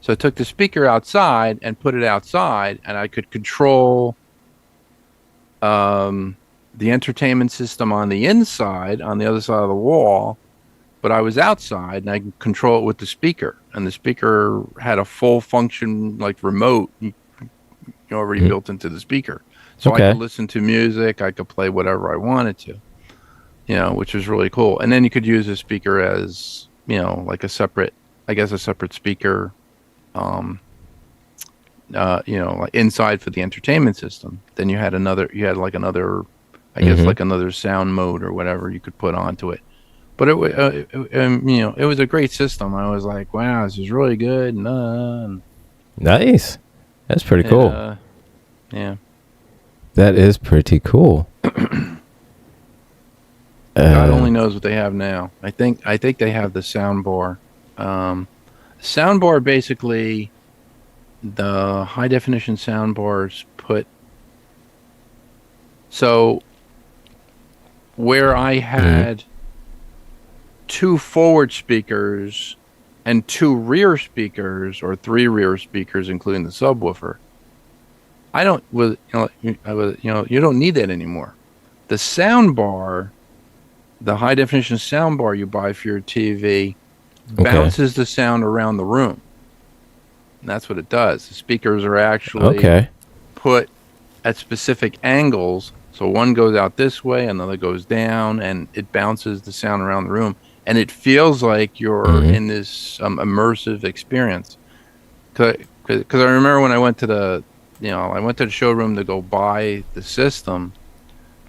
So I took the speaker outside and put it outside, and I could control, the entertainment system on the inside, on the other side of the wall, but I was outside and I could control it with the speaker. And the speaker had a full function like remote already built into the speaker. So I could listen to music, I could play whatever I wanted to, which was really cool. And then you could use the speaker as, like a separate speaker, like inside for the entertainment system. Then you had another, I guess like another sound mode or whatever you could put onto it. But it was a great system. I was like, wow, this is really good. Nice. That's pretty cool. Yeah. That is pretty cool. God only knows what they have now. I think they have the soundbar. Soundbar, basically, the high definition soundbars put. So where I had 2 forward speakers and 2 rear speakers, or 3 rear speakers, including the subwoofer. You don't need that anymore. The sound bar, the high definition sound bar you buy for your TV, bounces the sound around the room. And that's what it does. The speakers are actually put at specific angles. So one goes out this way, another goes down, and it bounces the sound around the room. And it feels like you're in this immersive experience. Because I remember when I went to the showroom to go buy the system,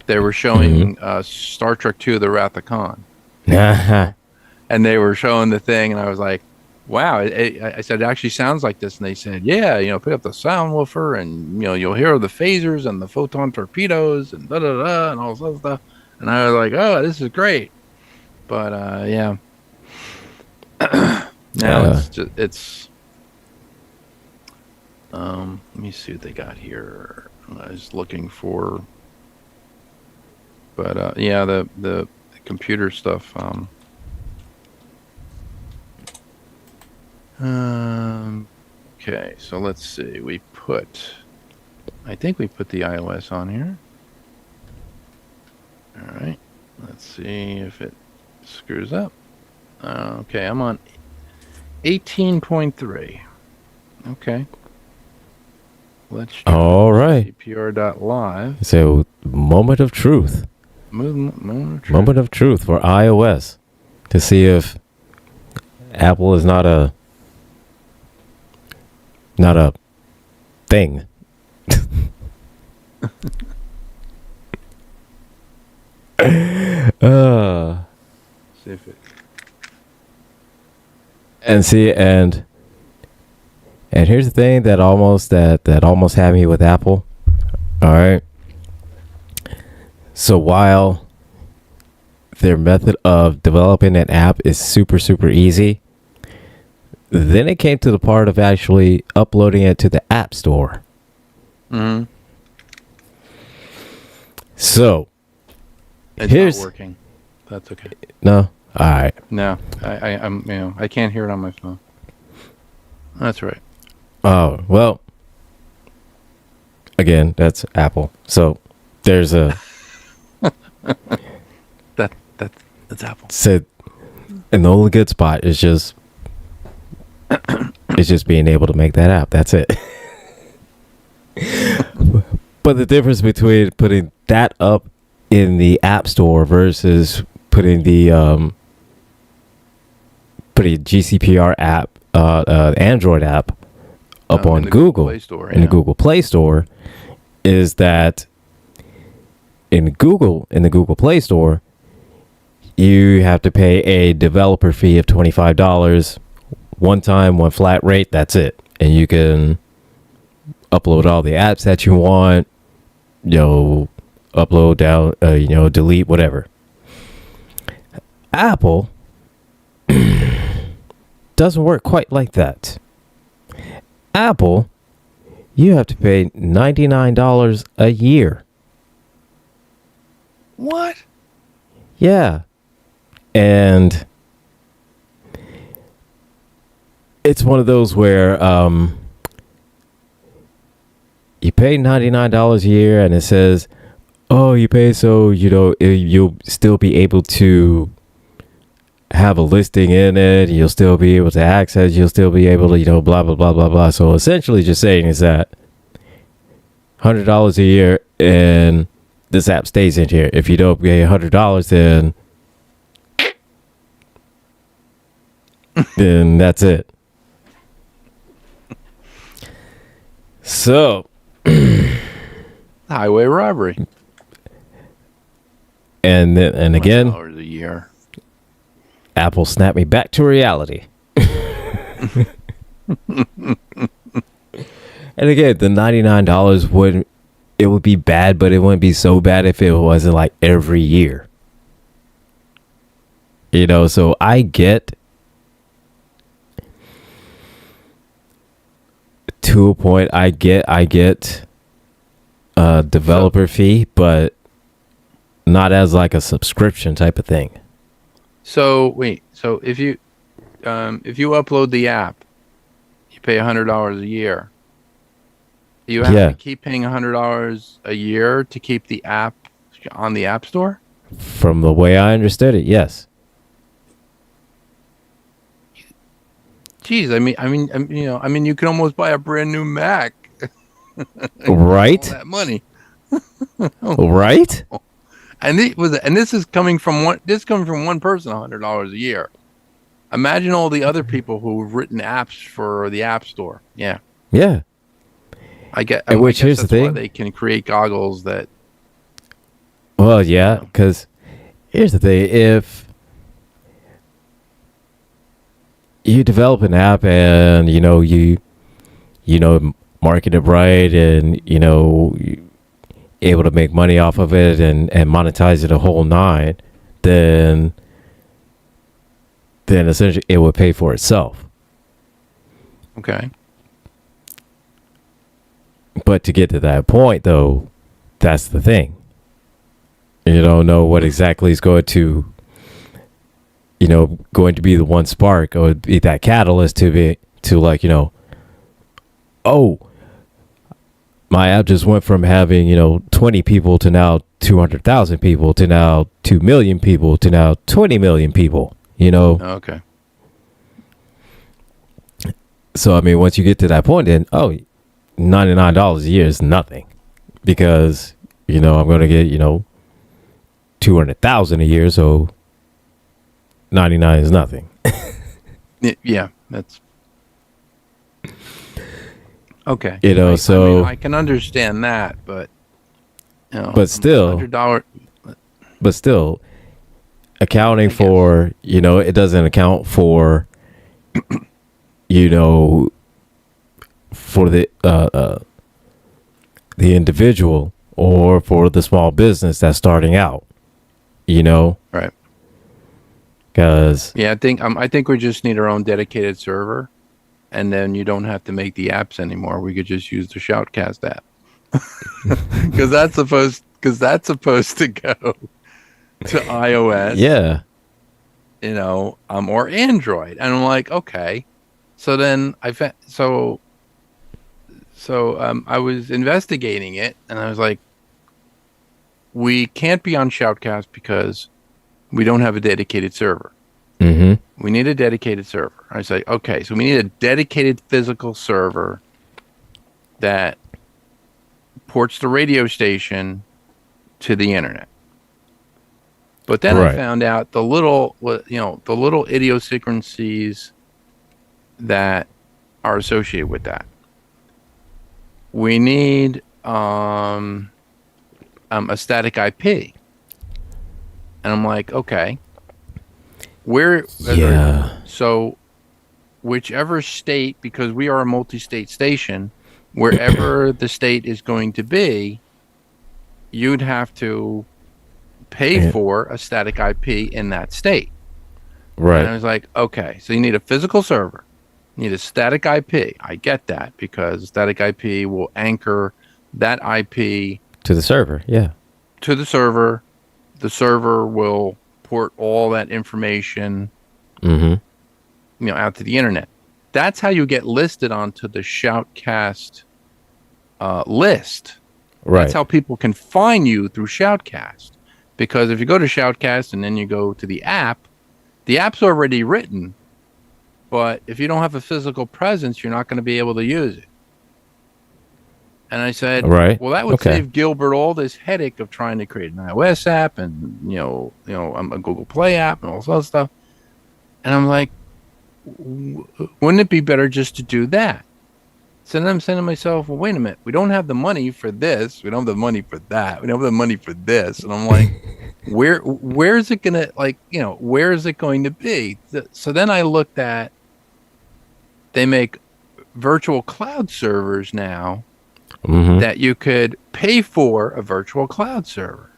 they were showing Star Trek II: The Wrath of Khan. And they were showing the thing, and I was like, wow. I said, it actually sounds like this. And they said, yeah, pick up the sound woofer, and, you'll hear the phasers and the photon torpedoes and da-da-da and all this other stuff. And I was like, oh, this is great. But, yeah. Now it's let me see what they got here. I was looking for, but yeah, the computer stuff. Okay, so let's see. I think we put the iOS on here. All right, let's see if it screws up. Okay, I'm on 18.3. Okay. Let's try CPR.live. So, moment of truth. Moment of truth for iOS, to see if Apple is not a thing. See if it. And here's the thing that almost had me with Apple. All right. So while their method of developing an app is super, super easy, then it came to the part of actually uploading it to the App Store. So it's not working. That's okay. No? All right. No, I'm I can't hear it on my phone. That's right. Oh, well, again, that's Apple. So there's a that's Apple. Said, and the only good spot is just being able to make that app. That's it. But the difference between putting that up in the App Store versus putting the GCPR app, Android app, up on Google in the Google Play Store, is that in the Google Play Store, you have to pay a developer fee of $25 one time, one flat rate. That's it, and you can upload all the apps that you want. Upload, down, delete, whatever. Apple doesn't work quite like that. Apple, you have to pay $99 a year. What? Yeah. And it's one of those where you pay $99 a year and it says, oh, you pay so you'll still be able to have a listing in it. You'll still be able to access. You'll still be able to blah blah blah blah blah. So essentially, just saying is that $100 a year, and this app stays in here. If you don't pay $100, then that's it. So, highway robbery. And again, $20 a year. Apple snapped me back to reality. And again, the $99 would be bad, but it wouldn't be so bad if it wasn't like every year. So I get to a point. I get a developer fee, but not as like a subscription type of thing. So wait, so if you upload the app, you pay $100 a year. You have to keep paying $100 a year to keep the app on the App Store? From the way I understood it, yes. Jeez, I mean, you can almost buy a brand new Mac. Right? All that money. Right? And this is coming from one person, $100 a year. Imagine all the other people who've written apps for the App Store. Yeah. Yeah. Which here's the thing, why they can create goggles that. Well, yeah, because here's the thing: if you develop an app and you market it right, and able to make money off of it and monetize it a whole nine, then essentially it would pay for itself. Okay. But to get to that point, though, that's the thing. You don't know what exactly is going to be the one spark or be that catalyst to oh, my app just went from having 20 people to now 200,000 people to now 2 million people to now 20 million people. Okay. So I mean, once you get to that point, then $99 a year is nothing, because I'm going to get 200,000 a year, so 99 is nothing. Yeah, that's okay. So I can understand that, but but still, $100. But still, accounting for it doesn't account for for the individual or for the small business that's starting out, Right. Because I think we just need our own dedicated server, and then you don't have to make the apps anymore. We could just use the Shoutcast app, because that's supposed to go to iOS, yeah, or Android, and I'm like, okay. So then I was investigating it, and I was like, we can't be on Shoutcast because we don't have a dedicated server. Mm-hmm. We need a dedicated server. I was like, okay, so we need a dedicated physical server that ports the radio station to the internet. But then I found out the little idiosyncrasies that are associated with that. We need a static IP, and I'm like, okay, so whichever state, because we are a multi-state station, wherever the state is going to be, you'd have to pay for a static IP in that state. Right. And I was like, okay, so you need a physical server. You need a static IP. I get that, because static IP will anchor that IP to the server. Yeah. To the server. The server will port all that information, out to the internet. That's how you get listed onto the Shoutcast list. Right. That's how people can find you through Shoutcast. Because if you go to Shoutcast and then you go to the app's already written. But if you don't have a physical presence, you're not going to be able to use it. And I said, Right. well, that would save Gilbert all this headache of trying to create an iOS app and, a Google Play app and all this other stuff. And I'm like, wouldn't it be better just to do that? So then I'm saying to myself, well, wait a minute. We don't have the money for this. We don't have the money for that. We don't have the money for this. And I'm like, where is it going to, where is it going to be? So then I looked at, they make virtual cloud servers now that you could pay for a virtual cloud server.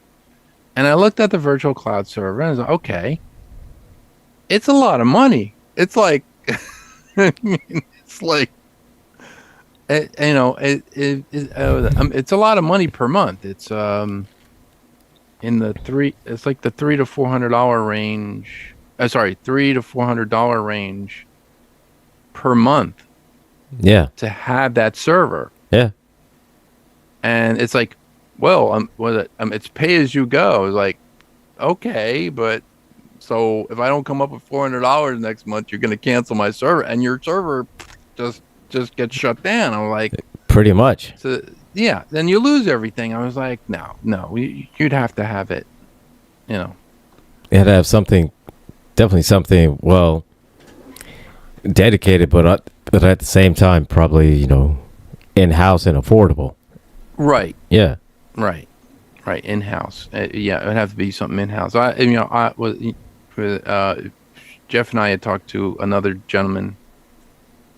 And I looked at the virtual cloud server and I was like, okay, it's a lot of money. It's like, it's like, it's a lot of money per month. It's it's like the $300 to $400 range. $300 to $400 range per month. Yeah. To have that server. Yeah. And it's like, well, it's pay as you go. It's like, okay, but so if I don't come up with $400 next month, you're going to cancel my server, and your server just gets shut down. I'm like, pretty much. So yeah, then you lose everything. I was like, no, you'd have to have it. You had to have something, definitely something dedicated, but at the same time, probably in-house and affordable. Right. Yeah. Right. In-house. Yeah, it would have to be something in-house. Jeff and I had talked to another gentleman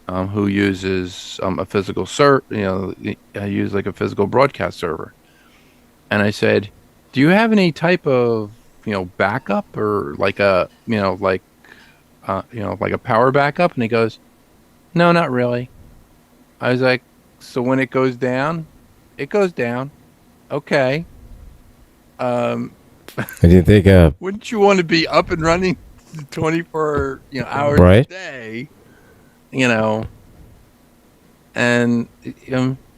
who uses a physical use like a physical broadcast server. And I said, do you have any type of, backup or like a, like a power backup? And he goes, no, not really. I was like, so when it goes down, it goes down. Okay. I didn't think wouldn't you want to be up and running 24 hours a day? And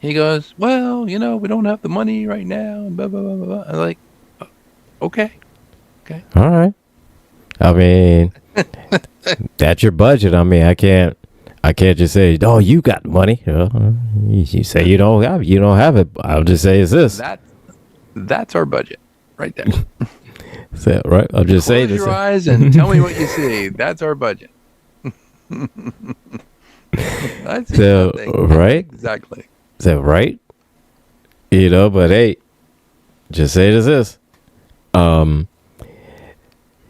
he goes, well, we don't have the money right now, and blah blah blah blah. I'm like, okay. All right. I mean, that's your budget. I mean, I can't just say, oh, you got money. You say you don't have it. I'll just say it's this. That's our budget right there. So, right. I'll just say this. Close your eyes and tell me what you see. That's our budget. So, right? Exactly. So, right? But hey, just say this.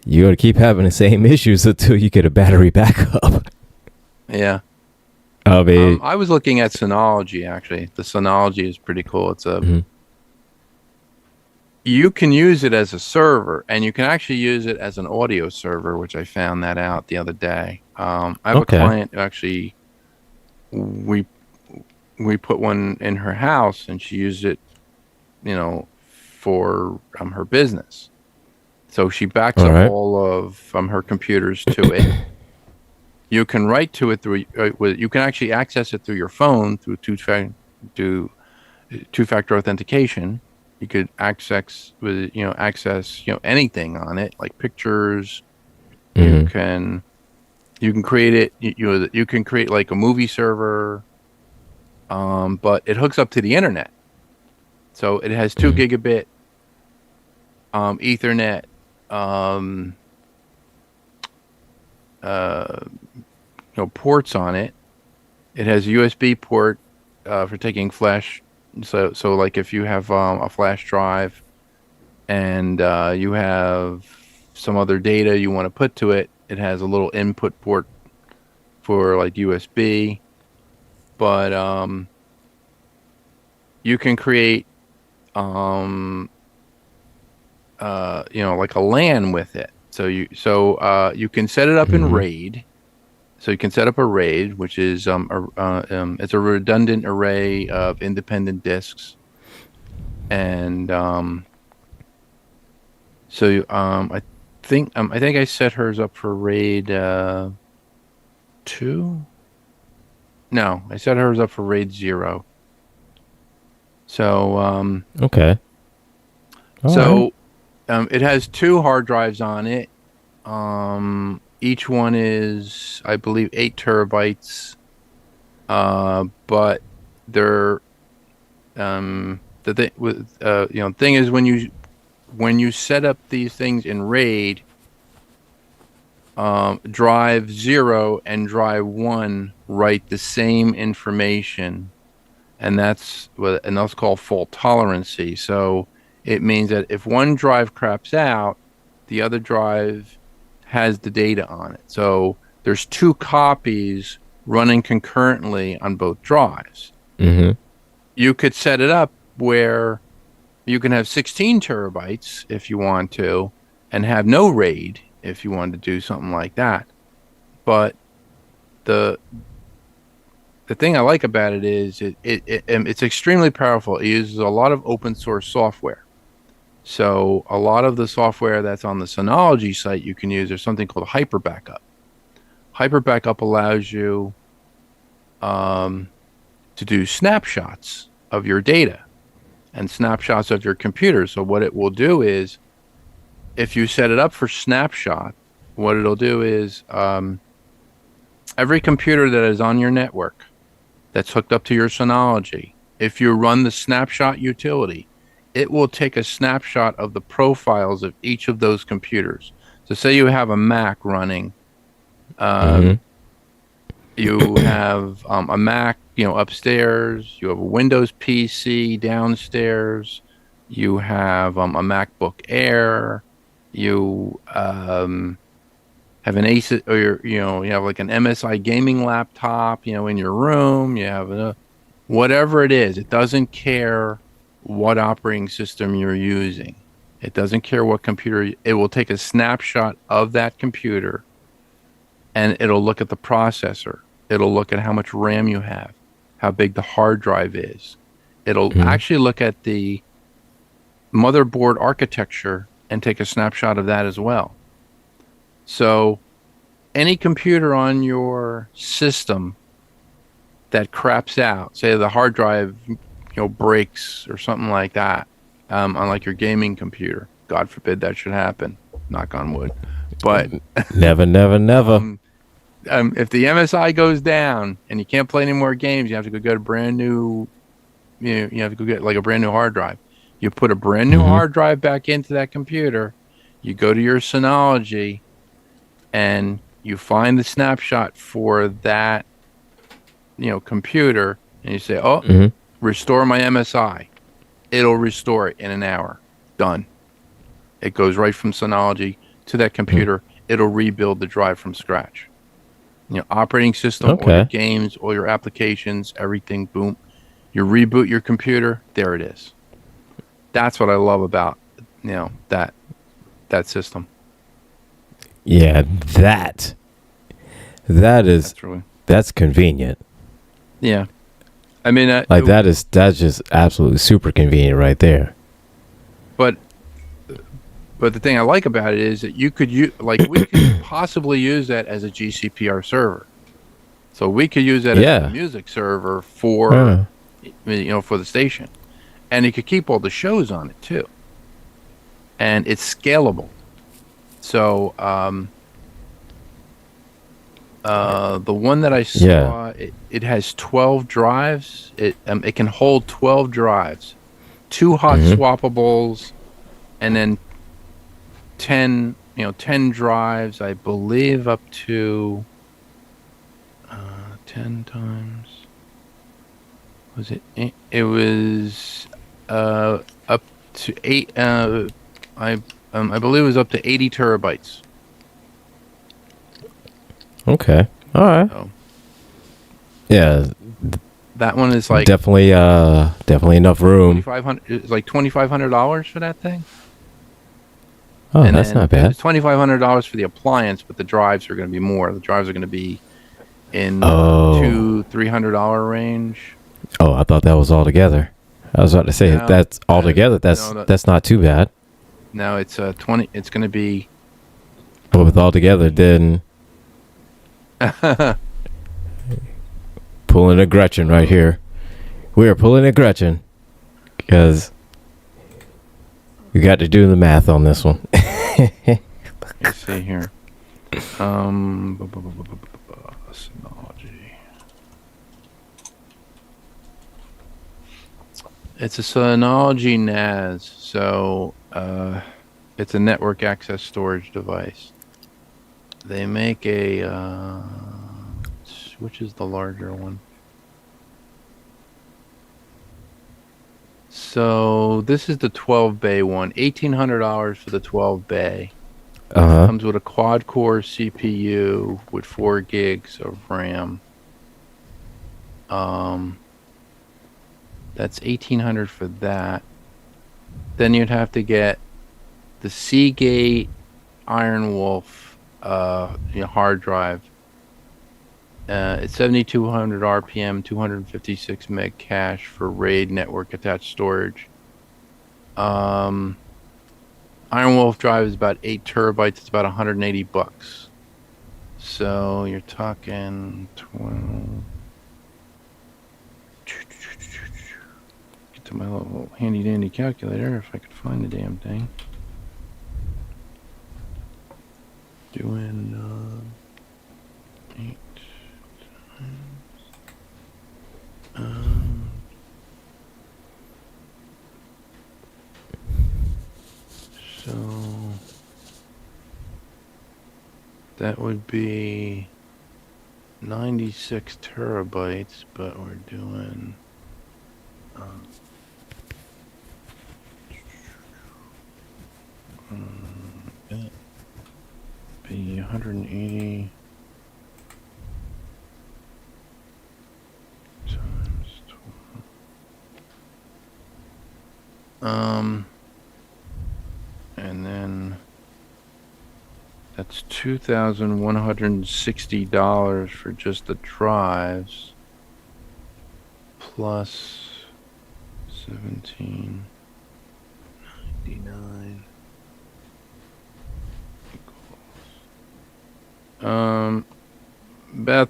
You're going to keep having the same issues until you get a battery backup. Yeah. I mean, I was looking at Synology, actually. The Synology is pretty cool. It's you can use it as a server, and you can actually use it as an audio server, which I found that out the other day. I have a client who actually, we put one in her house, and she used it, for her business. So she backs up all of her computers to it. You can write to it through. You can actually access it through your phone through two-factor authentication. You could access anything on it, like pictures. Mm-hmm. You can create it. You can create like a movie server, but it hooks up to the internet. So it has 2 gigabit Ethernet. Ports on it. It has a USB port for taking flash. So like if you have a flash drive and you have some other data you want to put to it, it has a little input port for like USB. But you can create like a LAN with it. So you can set it up in RAID. So you can set up a RAID, which is it's a redundant array of independent disks, and I think I set hers up for RAID 2. No, I set hers up for RAID 0. So Okay. so it has 2 hard drives on it. Each one is, I believe, 8 TB. But they're the thing with thing is when you set up these things in RAID, drive 0 and drive 1 write the same information, and that's called fault tolerancy. So it means that if one drive craps out, the other drive has the data on it. So there's 2 copies running concurrently on both drives. Mm-hmm. You could set it up where you can have 16 terabytes if you want to, and have no RAID if you wanted to do something like that. But the thing I like about it is it's extremely powerful. It uses a lot of open source software. So a lot of the software that's on the Synology site you can use. There's something called Hyper Backup. Hyper Backup allows you to do snapshots of your data and snapshots of your computer. So what it will do is, if you set it up for snapshot, what it'll do is every computer that is on your network that's hooked up to your Synology, if you run the snapshot utility, it will take a snapshot of the profiles of each of those computers. So say you have a Mac running, you have a Mac, upstairs, you have a Windows PC downstairs, you have a MacBook Air, you have an Asus, or you have like an MSI gaming laptop, in your room. You have whatever it is. It doesn't care what operating system you're using. It doesn't care what computer. It will take a snapshot of that computer, and it'll look at the processor. It'll look at how much RAM you have, how big the hard drive is. It'll actually look at the motherboard architecture and take a snapshot of that as well. So any computer on your system that craps out, say the hard drive, breaks or something like that, unlike your gaming computer, God forbid that should happen, knock on wood. But never. If the MSI goes down and you can't play any more games, you have to go get a brand new, you have to go get like a brand new hard drive. You put a brand new hard drive back into that computer. You go to your Synology, and you find the snapshot for that, computer, and you say, restore my MSI. It'll restore it in an hour. Done. It goes right from Synology to that computer. It'll rebuild the drive from scratch. Operating system, all your games, all your applications, everything, boom. You reboot your computer, there it is. That's what I love about, that system. Yeah, that's convenient. Yeah. I mean, that's just absolutely super convenient right there. But the thing I like about it is that we could possibly use that as a GCPR server. So we could use that as a music server for for the station, and it could keep all the shows on it too. And it's scalable. So the one that I saw, it has 12 drives. It can hold 12 drives, 2 hot swappables, and then 10 drives, I believe, up to 10 times. Was it? It was up to 8. I believe it was up to 80 terabytes. Okay. All right. So, yeah. That one is like definitely enough room. It's like $2,500 for that thing. Oh, and that's not bad. It's $2,500 for the appliance, but the drives are going to be more. The drives are going to be in $200-$300 range. Oh, I thought that was all together. I was about to say that's all together. That's not too bad. No, it's 20. It's going to be. But with all together, then pulling a Gretchen right here. We are pulling a Gretchen. because you got to do the math on this one. Let's see here. Synology. It's a Synology NAS, so it's a network access storage device. They make a which is the larger one? So this is the 12 bay one. $1,800 for the 12 bay. Comes with a quad core CPU with 4 gigs of RAM. That's $1,800 for that. Then you'd have to get the Seagate Iron Wolf hard drive. It's 7,200 RPM, 256 meg cache for RAID network attached storage. Iron Wolf drive is about 8 terabytes. It's about $180. So you're talking 12. Get to my little handy dandy calculator if I could find the damn thing. Doing 8 times. So that would be 96 terabytes, but we're doing that'd be 180 times 12. And then that's $2,160 for just the drives, plus $1,799 equals about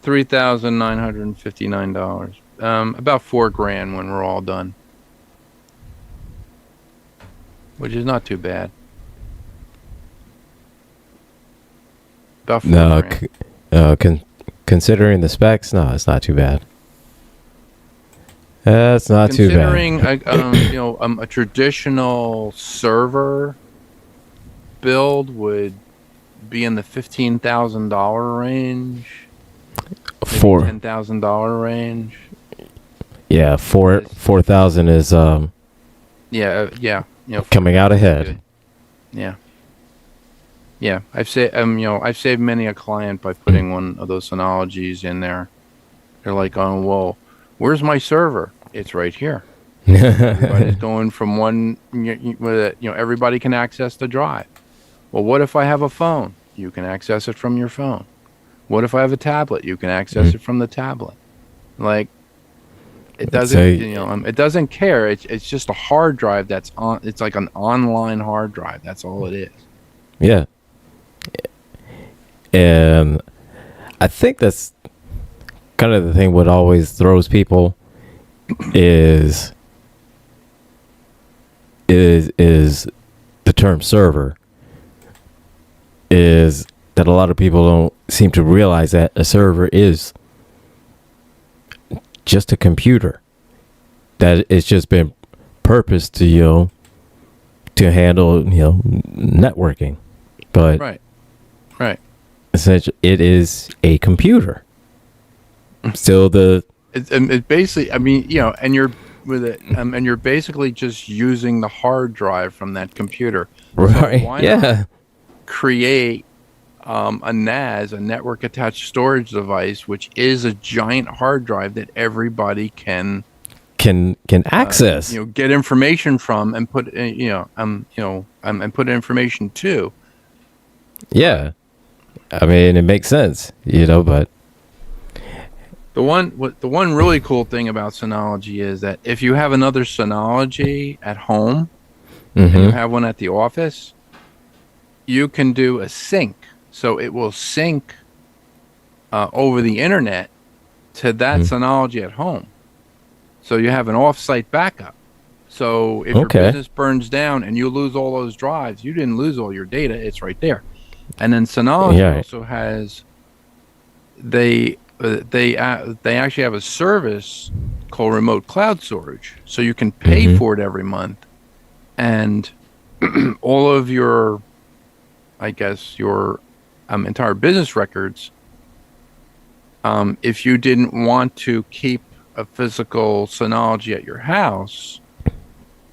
$3,959. About $4,000 when we're all done, which is not too bad. About $4,000. Considering the specs, no, it's not too bad. That's not too bad. Considering a traditional server build would be in the $15,000 range, $10,000 range. Yeah, 4,000 is coming out ahead. Yeah. Yeah, I've saved many a client by putting one of those Synologies in there. They're like, oh, well, where's my server? It's right here. Everybody's going from one, everybody can access the drive. Well, what if I have a phone? You can access it from your phone. What if I have a tablet? You can access it from the tablet. Like, it doesn't, it doesn't care. It's just a hard drive that's on. It's like an online hard drive. That's all it is. Yeah. And I think that's kind of the thing what always throws people is the term server, is that a lot of people don't seem to realize that a server is just a computer that it's just been purposed to to handle networking, but right. Essentially, it is a computer. Still, it basically, and you're with it, and you're basically just using the hard drive from that computer. Right? So why not create a NAS, a network attached storage device, which is a giant hard drive that everybody can access, get information from, and put and put information to. Yeah. I mean, it makes sense, but the one really cool thing about Synology is that if you have another Synology at home and you have one at the office, you can do a sync. So it will sync over the internet to that Synology at home. So you have an off-site backup. So if your Okay. business burns down and you lose all those drives, you didn't lose all your data. It's right there. And then Synology Yeah. also has they actually have a service called remote cloud storage, so you can pay Mm-hmm. for it every month, and all of your, I guess, your entire business records. If you didn't want to keep a physical Synology at your house,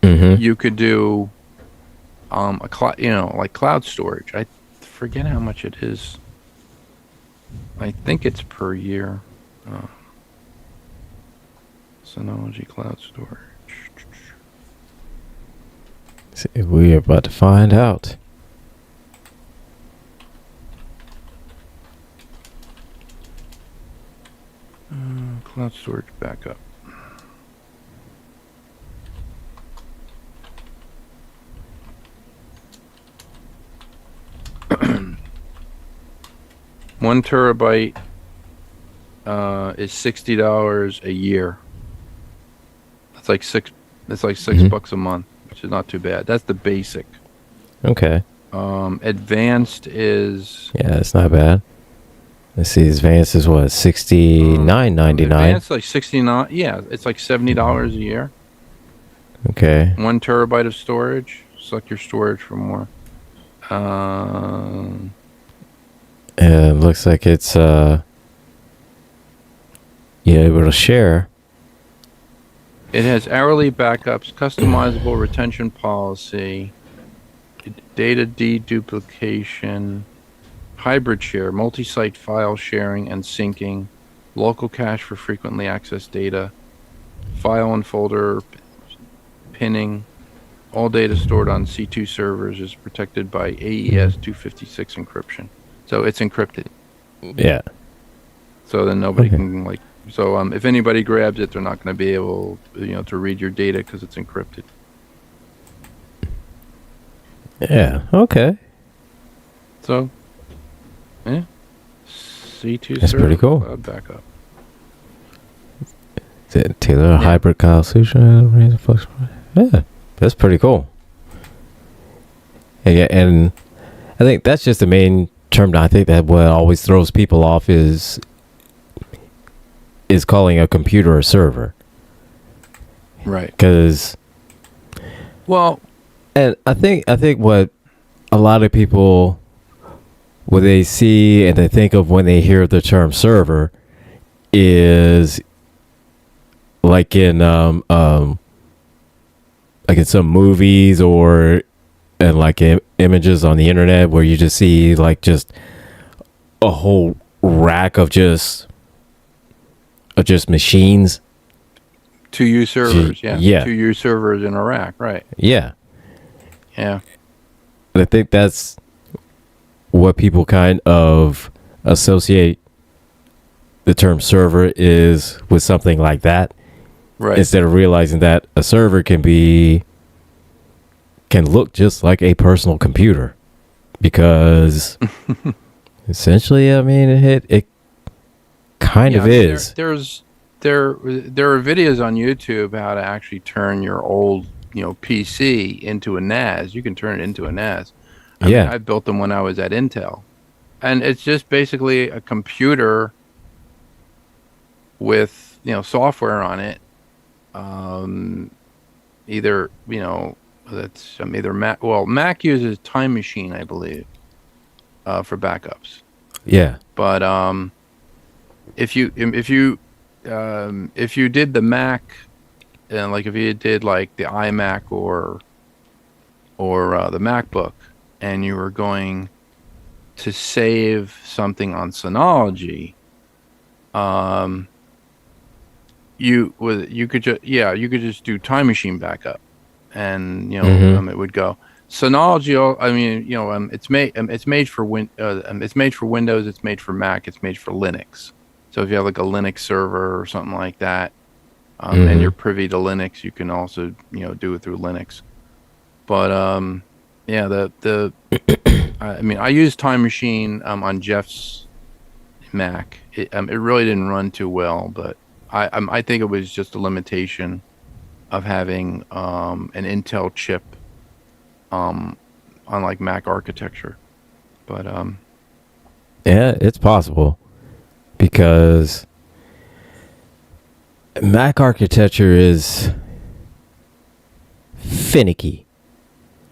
Mm-hmm. you could do a cloud, like cloud storage. I forget how much it is. I think it's per year. Synology cloud storage. See, we're about to find out. Cloud storage backup. One terabyte is $60 a year. That's like six. It's like $6 Mhm. a month, which is not too bad. That's the basic. Okay. Advanced is Yeah, that's not bad. Let's see. Advanced is what, $69.99. advanced like 69. Yeah, it's like $70 a year. Okay. 1 terabyte of storage. Select your storage for more. And it looks like it's you're able to share. It has hourly backups, customizable retention policy, data deduplication, hybrid share, multi-site file sharing and syncing, local cache for frequently accessed data, file and folder pinning. All data stored on C2 servers is protected by AES 256 encryption. So it's encrypted. Yeah. So then nobody Okay. can like. So if anybody grabs it, they're not going to be able, to read your data because it's encrypted. Yeah. Okay. So, yeah, C2 That's server pretty cool. cloud backup. Is it Taylor hybrid cloud solution? Yeah, that's pretty cool. And, yeah, and I think that's just the main term that I think that what always throws people off is calling a computer a server. Right. Because, Well, and I think what a lot of people, what they see and they think of when they hear the term server is like in some movies or and like images on the internet where you just see like just a whole rack of just machines. 2U servers, yeah. Yeah. 2U servers in a rack, right. Yeah. Yeah. And I think that's what people kind of associate the term server is with something like that. Right. Instead of realizing that a server can look just like a personal computer, because essentially, I mean, it kind of is. There are videos on YouTube how to actually turn your old, PC into a NAS. You can turn it into a NAS. I mean, I built them when I was at Intel, and it's just basically a computer with software on it. Either that's either Mac. Well, Mac uses Time Machine, I believe, for backups. Yeah. But if you did the Mac, like if you did like the iMac or the MacBook, and you were going to save something on Synology, you could just do Time Machine backup, and it would go. Synology, I mean, it's made for it's made for Windows, it's made for Mac, it's made for Linux. So if you have like a Linux server or something like that, and you're privy to Linux, you can also do it through Linux. But I mean, I used Time Machine on Jeff's Mac. It really didn't run too well, but I think it was just a limitation of having an Intel chip on like Mac architecture. But Yeah, it's possible because Mac architecture is finicky.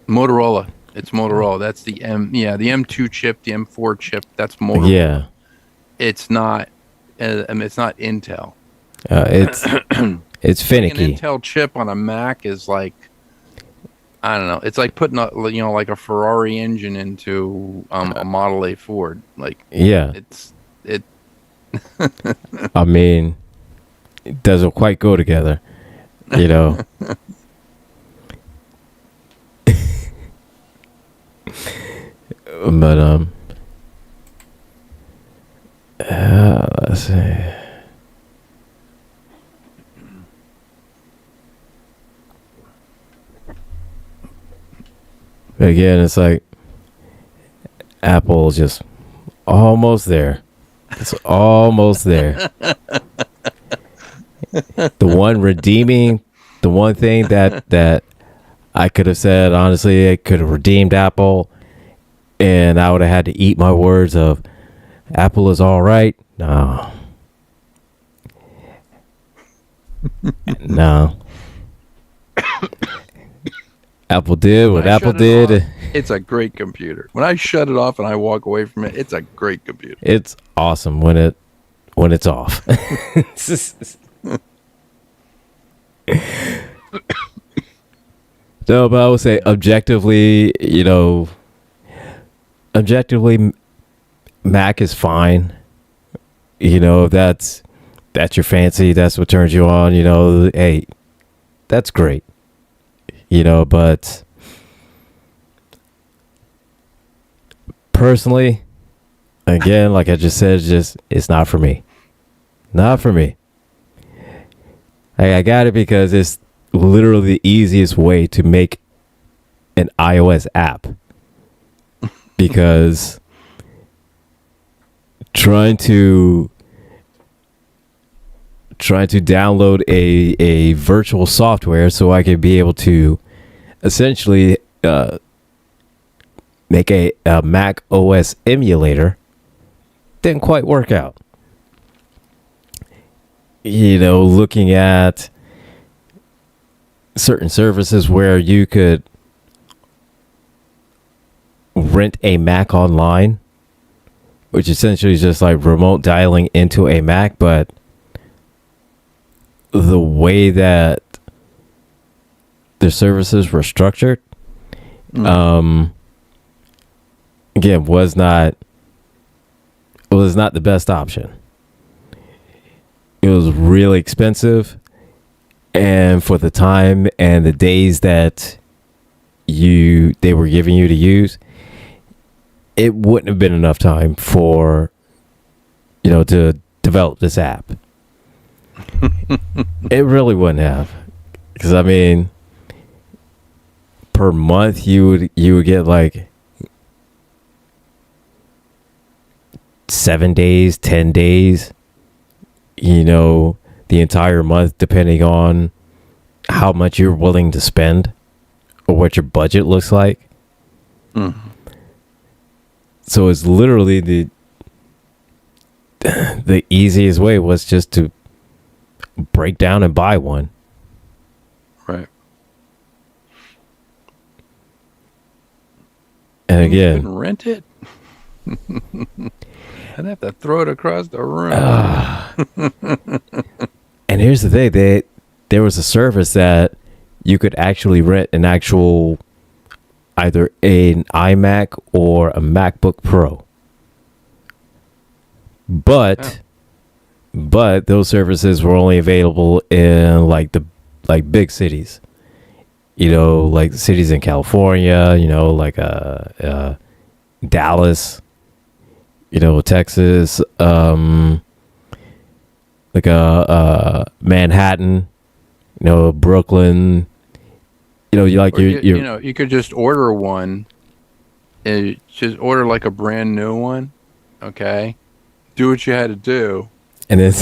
Motorola, it's Motorola. That's the the M2 chip, the M4 chip. That's Motorola. Yeah, It's not. It's not Intel. it's it's finicky. An Intel chip on a Mac is like, I don't know. It's like putting like a Ferrari engine into a Model A Ford. Like, Yeah, it. I mean, it doesn't quite go together, you know. But let's see. Again, it's like Apple's just almost there. It's almost there. The one thing that I could have said, honestly, I could have redeemed Apple, and I would have had to eat my words of Apple is all right. No. No. Apple did what Apple did. It's a great computer. When I shut it off and I walk away from it, it's a great computer. It's awesome when it's off. No, but I would say objectively, Mac is fine. If that's your fancy, that's what turns you on, hey, that's great. But personally, again, like I just said, it's not for me. Not for me. I got it because it's literally the easiest way to make an iOS app. Because trying to download a virtual software so I could be able to essentially make a Mac OS emulator didn't quite work out. Looking at certain services where you could rent a Mac online, which essentially is just like remote dialing into a Mac, but the way that the services were structured, again, was not the best option. It was really expensive, and for the time and the days that they were giving you to use, it wouldn't have been enough time for to develop this app. It really wouldn't have, because I mean, per month you would get like 7 days, 10 days, the entire month, depending on how much you're willing to spend or what your budget looks like. So it's literally the easiest way was just to break down and buy one. Right. And again, you couldn't rent it. I'd have to throw it across the room. And here's the thing: there was a service that you could actually rent an actual either an iMac or a MacBook Pro. But those services were only available in like big cities. Like cities in California, like Dallas, Texas, like Manhattan, Brooklyn. You could just order one. Just order like a brand new one. Okay, do what you had to do, and then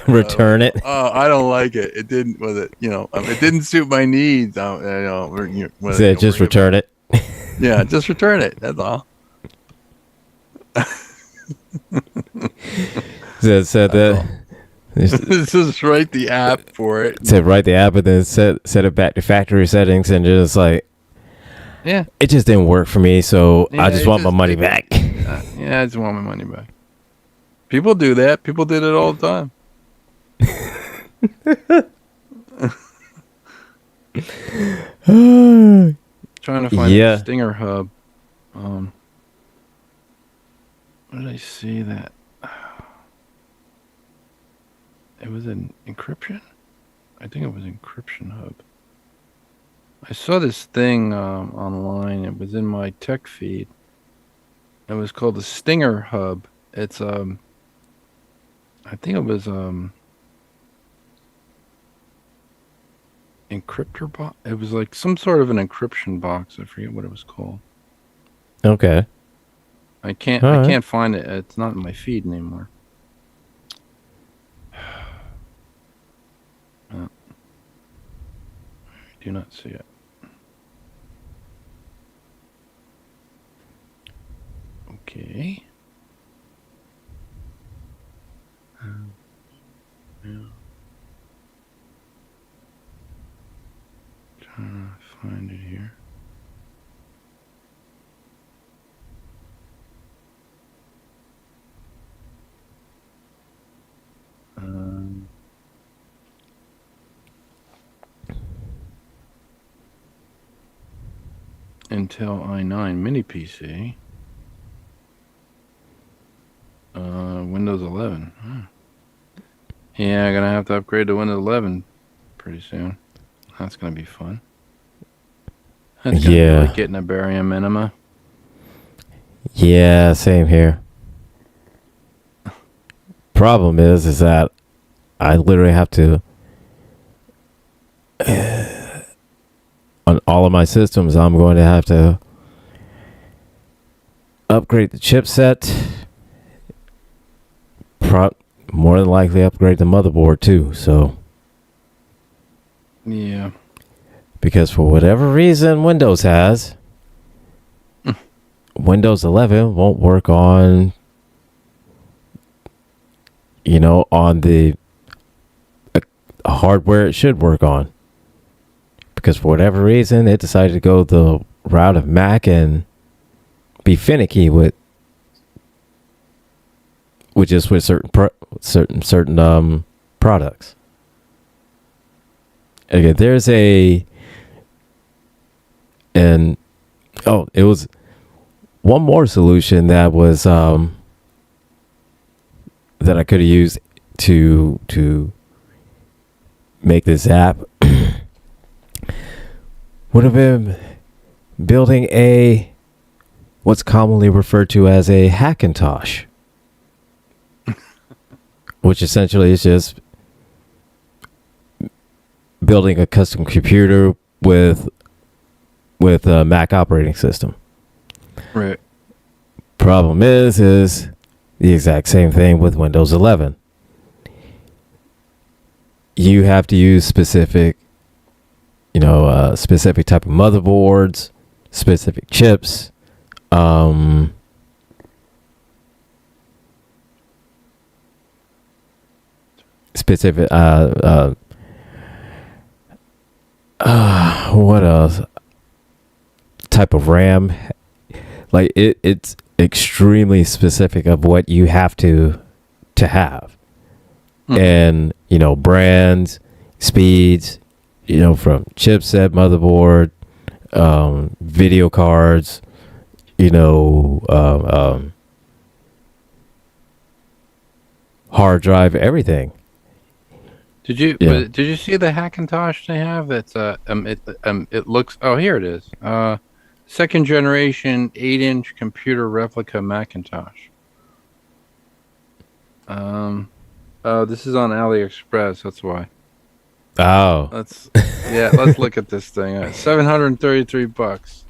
return it. Oh, I don't like it. It didn't. Was it? It didn't suit my needs. Just return it. Yeah, just return it. That's all. Said that. Just write the app for it. Said write the app and then set it back to factory settings and just like. Yeah. It just didn't work for me, so I just want my money back. Yeah, I just want my money back. People do that. People did it all the time. Trying to find a Stinger hub. Where did I see that? It was an encryption? I think it was encryption hub. I saw this thing online. It was in my tech feed. It was called the Stinger hub. It's I think it was encryptor box. It was like some sort of an encryption box. I forget what it was called. Okay. I can't find it. It's not in my feed anymore. I do not see it. Okay. Yeah. Trying to find it here. Intel i9 mini PC. Windows 11. Yeah, I'm gonna have to upgrade to Windows 11 pretty soon. That's gonna be fun. That's gonna be like getting a barium enema. Yeah, same here. Problem is that I literally have to on all of my systems. I'm going to have to upgrade the chipset. More than likely upgrade the motherboard too. So yeah, because for whatever reason Windows has Windows 11 won't work on on the hardware it should work on, because for whatever reason it decided to go the route of Mac and be finicky with certain products. Again, there's it was one more solution that was that I could have used to make this app. Would have been building what's commonly referred to as a Hackintosh, which essentially is just building a custom computer with a Mac operating system. Right. Problem is the exact same thing with Windows 11. You have to use specific type of motherboards, specific chips, specific what else? Type of RAM. Like it's extremely specific of what you have to have. And brands, speeds, from chipset, motherboard, video cards, hard drive, everything. Did you see the Hackintosh they have? That's it looks. Oh, here it is. Second generation 8-inch computer replica Macintosh. Oh, this is on AliExpress. That's why. Oh. Let's look at this thing. $733.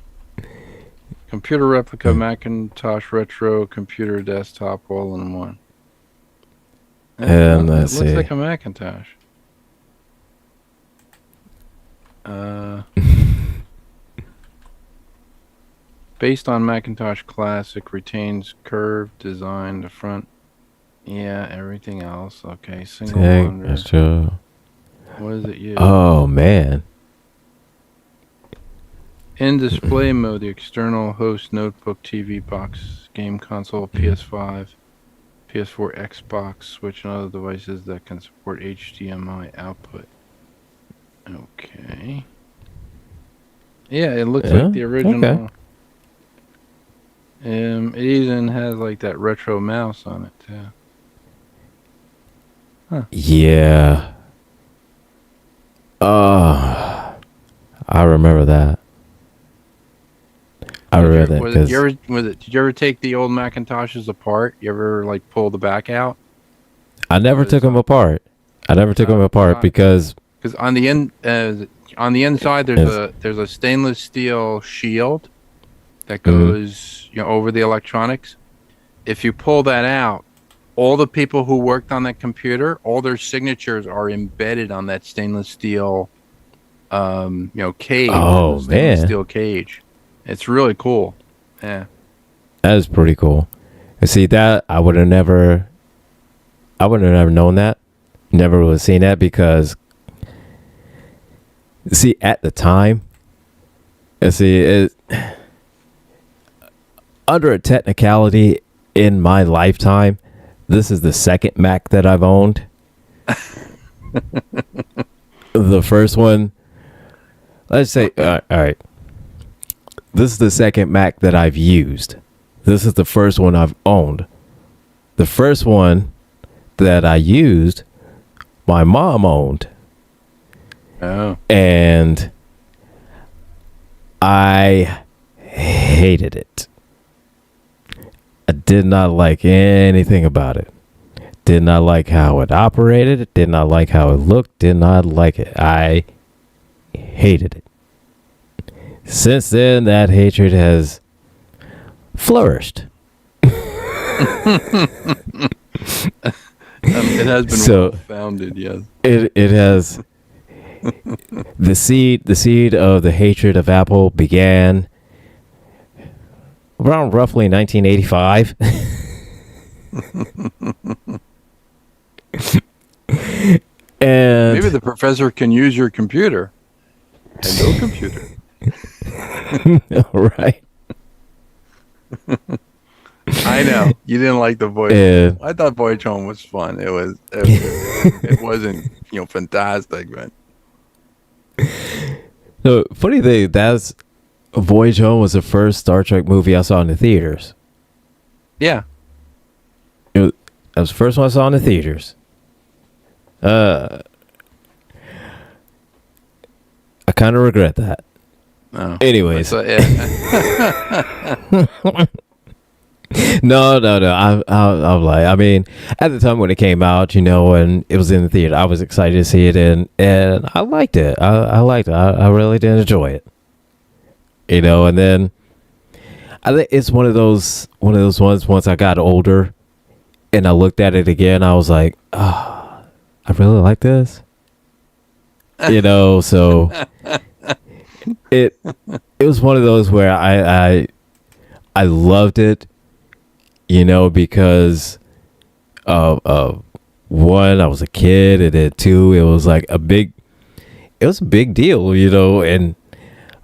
Computer replica Macintosh retro computer desktop all in one. And It let's looks see. like a Macintosh. Based on Macintosh Classic, retains curved design. The front, yeah, everything else. Okay, single Take that's monitor. true. What does it use? Oh man. In display mode, the external host notebook, TV box, game console, PS5, PS4, Xbox, Switch, and other devices that can support HDMI output. Okay. Yeah, it looks like the original. Okay. It even has like that retro mouse on it too. Huh. Yeah. I remember that. I remember that because Did you ever take the old Macintoshes apart? You ever like pull the back out? I never took them apart. I never took them apart because on the inside there's a stainless steel shield that goes over the electronics. If you pull that out, all the people who worked on that computer, all their signatures are embedded on that stainless steel cage. Oh stainless man, steel cage. It's really cool. Yeah, that is pretty cool. And see that I would have never known that. Never would have seen that because see at the time, and see it under a technicality in my lifetime, this is the second Mac that I've owned. The first one, let's say, all right. This is the second Mac that I've used. This is the first one I've owned. The first one that I used, my mom owned. Oh. And I hated it. I did not like anything about it. Did not like how it operated. Did not like how it looked. Did not like it. I hated it. Since then, that hatred has flourished. It has been well founded, yes. It has. The seed of the hatred of Apple began around roughly 1985. And maybe the professor can use your computer. Hello, computer. Right. I know you didn't like the voice. I thought Voyage Home was fun. It wasn't fantastic, but the funny thing that's Voyage Home was the first Star Trek movie I saw in the theaters. Yeah, that was the first one I saw in the theaters. I kind of regret that. Oh, anyways. No. I'm like, I mean, at the time when it came out, and it was in the theater, I was excited to see it, and I liked it. I liked it. I really did enjoy it. And then I think it's one of those ones. Once I got older, and I looked at it again, I was like, I really like this. So it was one of those where I loved it. Because of one, I was a kid, and then two, it was like a big deal, and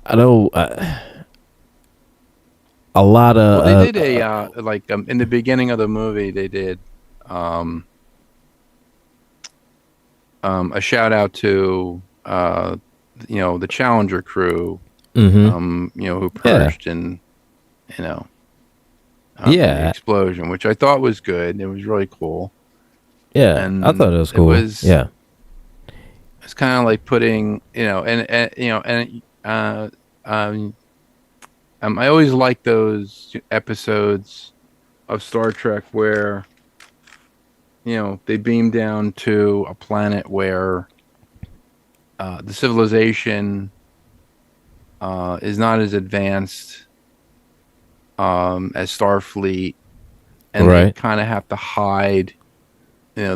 I know a lot of they did in the beginning of the movie they did a shout out to the Challenger crew, who perished in the explosion, which I thought was good. It was really cool. Yeah, and I thought it was cool. It's kind of like putting, I always like those episodes of Star Trek where, they beam down to a planet where the civilization is not as advanced as Starfleet, and they kind of have to hide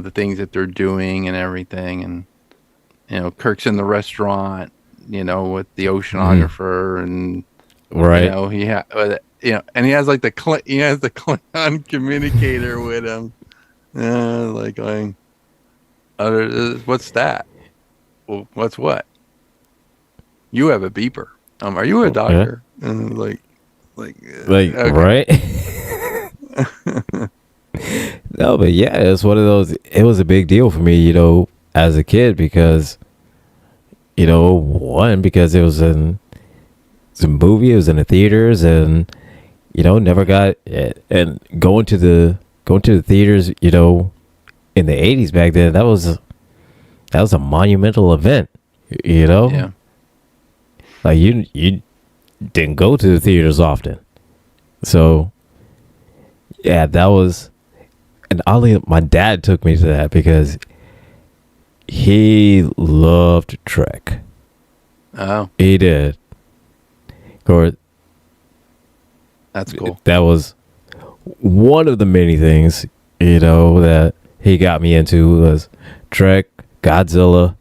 the things that they're doing and everything, and Kirk's in the restaurant, with the oceanographer, and Right. he and he has like the Klingon communicator with him, like going, what's that? Well, what's what? You have a beeper. Are you a doctor? Yeah. And like, okay. Right. No, but yeah, it's one of those. It was a big deal for me, as a kid because, one, because it was in a movie, it was in the theaters, and never got and going to the theaters, in the 80s back then, that was a monumental event, Yeah. Like you didn't go to the theaters often, so yeah, that was. And oddly, my dad took me to that because he loved Trek. Oh, he did. Of course, that's cool. That was one of the many things, that he got me into was Trek, Godzilla,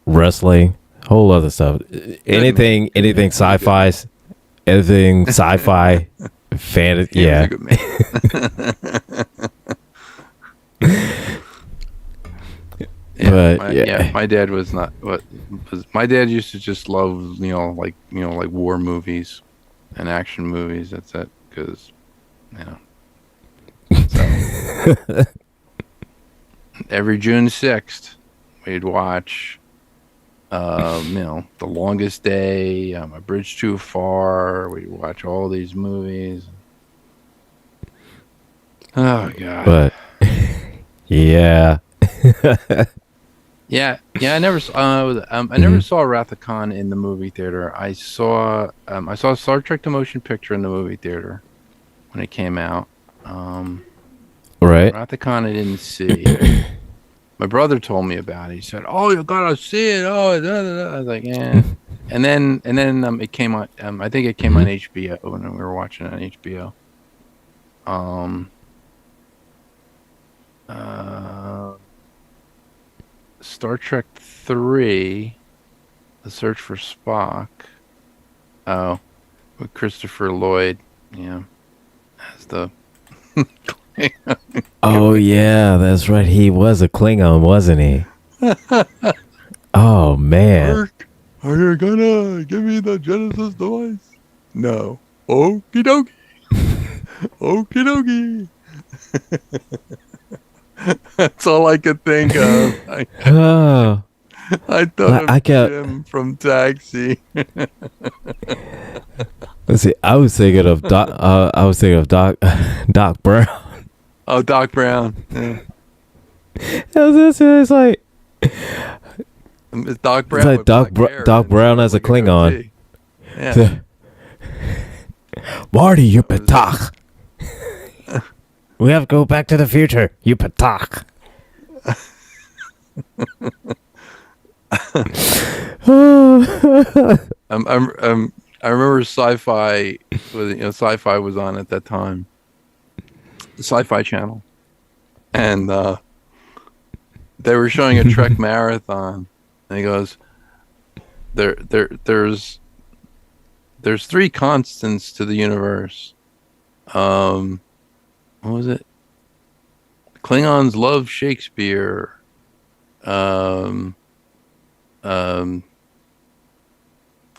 wrestling, whole other stuff. Anything sci-fi, anything sci-fi, fantasy. Yeah. My dad was not. My dad used to just love, like war movies and action movies. That's it, because, So every June 6th, we'd watch, The Longest Day, A Bridge Too Far. We'd watch all these movies. Oh God! But yeah. Yeah. I never saw Wrath of Khan in the movie theater. I saw Star Trek: The Motion Picture in the movie theater when it came out. Right. Wrath of Khan I didn't see. My brother told me about it. He said, "Oh, you gotta see it." Oh, da, da, da. I was like, "Yeah." and then it came on. I think it came on HBO when we were watching it on HBO. Star Trek 3, The Search for Spock. Oh, with Christopher Lloyd. Yeah, as the. Oh yeah, that's right. He was a Klingon, wasn't he? Oh man. Kirk, are you gonna give me the Genesis device? No. Okie dokie. Okie dokie. That's all I could think of. I thought of Jim from Taxi. Let's see. I was thinking of Doc Brown. Oh, Doc Brown. Yeah. It's like it's Doc Brown. It's like Doc Brown as a Klingon. Yeah. Marty, you patak. We have to go back to the future. You patak. I remember Sci-Fi Sci-Fi was on at that time. The Sci-Fi Channel. And they were showing a Trek marathon. And he goes, there's three constants to the universe. What was it? Klingons love Shakespeare.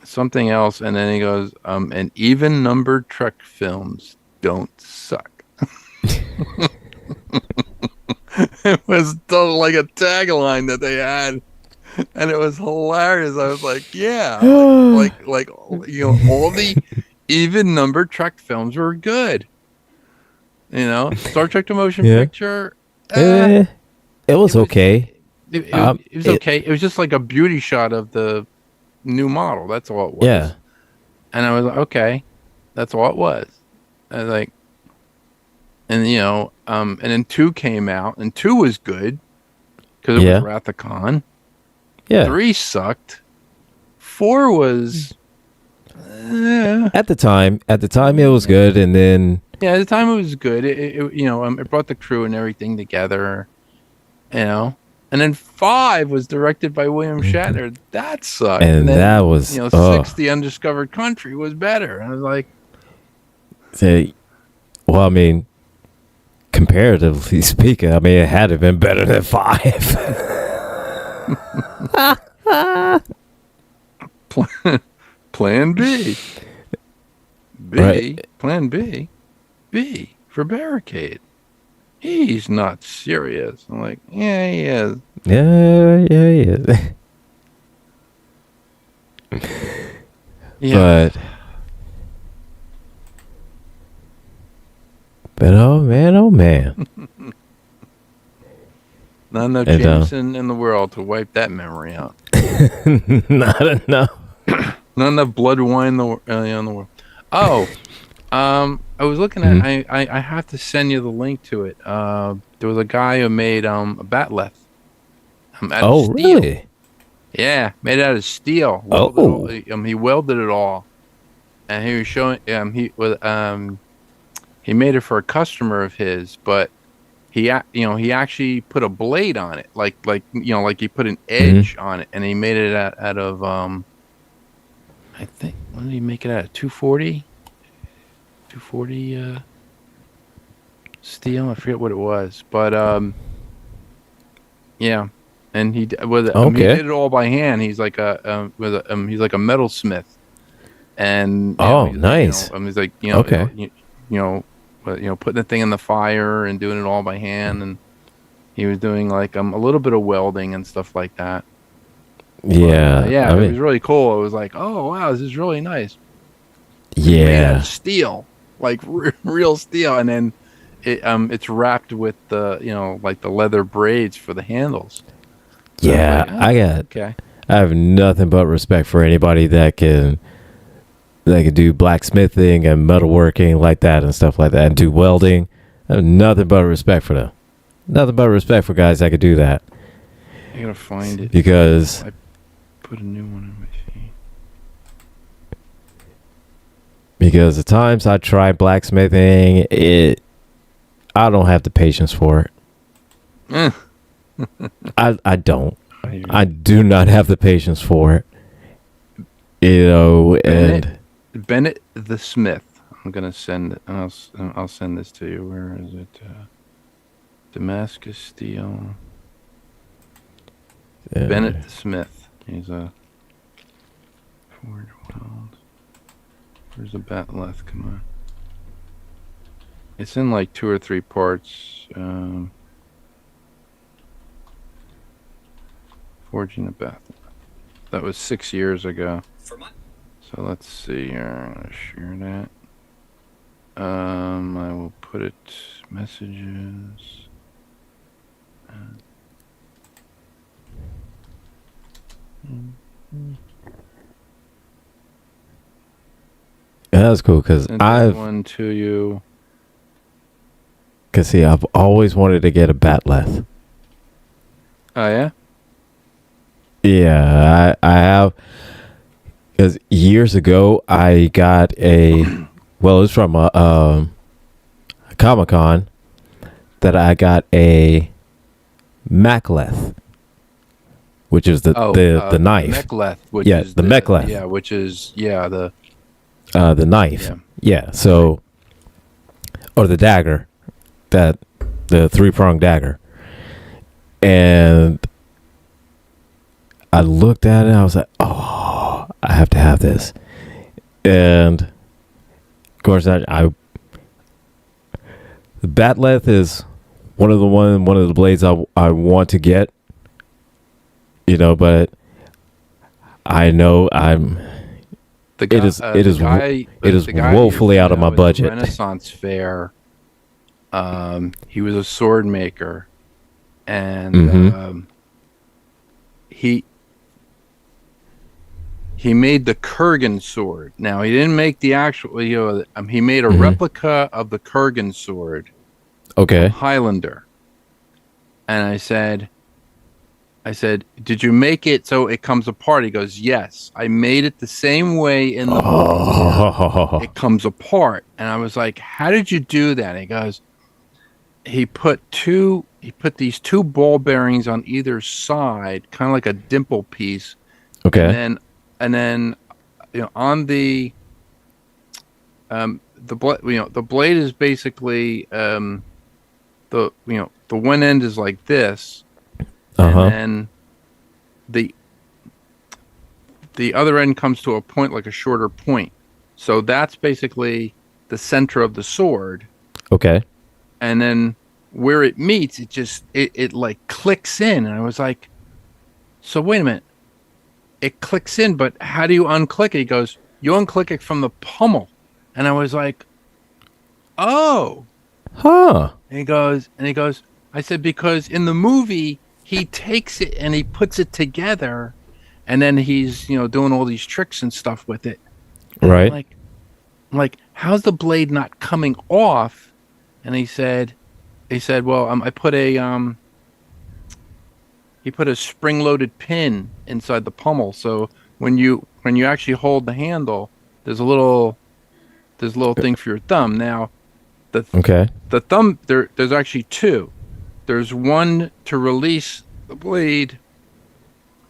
Something else, and then he goes, and even numbered Trek films don't suck. It was like a tagline that they had, and it was hilarious. I was like, yeah, like all the even numbered Trek films were good. Star Trek: The Motion Picture. It was okay. It was okay. It was just like a beauty shot of the new model. That's all it was. Yeah. And I was like, okay, that's all it was. I was like, and and then 2 came out, and 2 was good because it was Wrath of Khan. Yeah. 3 sucked. 4 was at the time it was good, and then Yeah, at the time it was good. It brought the crew and everything together. And then 5 was directed by William Shatner. That sucked. And then that was 6, The Undiscovered Country, was better. And I was like, well, I mean, comparatively speaking, I mean, it had to have been better than 5. Plan B. B. Right. Plan B. B for Barricade. He's not serious. I'm like, yeah, he is. Yeah, he is. Yeah. But oh man. Not enough Jameson in the world to wipe that memory out. Not enough. Not enough blood wine in the world. Oh, I was looking at. I have to send you the link to it. There was a guy who made a batleth. Out of steel. Really? Yeah, made it out of steel. He welded it all, and he was showing. He made it for a customer of his, but he actually put a blade on it, like he put an edge on it, and he made it out of I think, what did he make it out of? 240 steel. I forget what it was, but yeah. And he did it all by hand. He's like a metalsmith, and nice. He's like putting the thing in the fire and doing it all by hand, and he was doing like a little bit of welding and stuff like that. Yeah, it was really cool. It was like, oh wow, this is really nice. Yeah, made out of steel, like real steel, and then it's wrapped with the like the leather braids for the handles. Yeah, I have nothing but respect for anybody that can do blacksmithing and metalworking like that and stuff like that, and do welding. I have nothing but respect for them. Nothing but respect for guys that could do that. I gotta find it because I put a new one in my feed. Because the times I try blacksmithing, I don't have the patience for it. I don't. I do not have the patience for it. Bennett the Smith. I'm gonna send it, and I'll send this to you. Where is it? Damascus steel. Bennett the Smith. He's a forge weld. Where's the batleth? Come on. It's in like 2 or 3 parts. Forging a batleth. That was 6 years ago. So let's see here. I'm gonna share that. I will put it messages. Yeah, that's cool because I've one to you. Cause see, I've always wanted to get a batleth. Oh yeah. Yeah, I have. Because years ago, I got it was from a Comic-Con that I got a Macleth, which is the knife. Mechleth, which is the Mechleth. Yeah, which is the knife. Yeah. So, or the dagger, the 3-pronged dagger, and I looked at it and I was like, oh, I have to have this. And of course, the batleth is one of the blades I want to get. But I know it is woefully out of my budget. Renaissance Fair. He was a sword maker, and he made the Kurgan sword. Now, he didn't make the actual, he made a replica of the Kurgan sword. Okay. Highlander. And I said, I said, "Did you make it so it comes apart?" He goes, "Yes, I made it the same way in the movie. Oh. It comes apart." And I was like, "How did you do that?" And he goes, he put these two ball bearings on either side, kind of like a dimple piece, and Okay. then on the blade is basically the one end is like this, and Uh-huh. then the the other end comes to a point like a shorter point. So that's basically the center of the sword. Okay. And then where it meets, it like clicks in. And I was like, so wait a minute. It clicks in, but how do you unclick it? He goes, you unclick it from the pummel. And I was like, oh. Huh. And he goes, I said, because in the movie, he takes it and he puts it together and then he's, doing all these tricks and stuff with it. And Right. I'm like, how's the blade not coming off? And he said, well, he put a spring-loaded pin inside the pummel. So when you actually hold the handle, there's a little thing for your thumb. Now, the Okay. the thumb there's actually two. There's one to release the blade,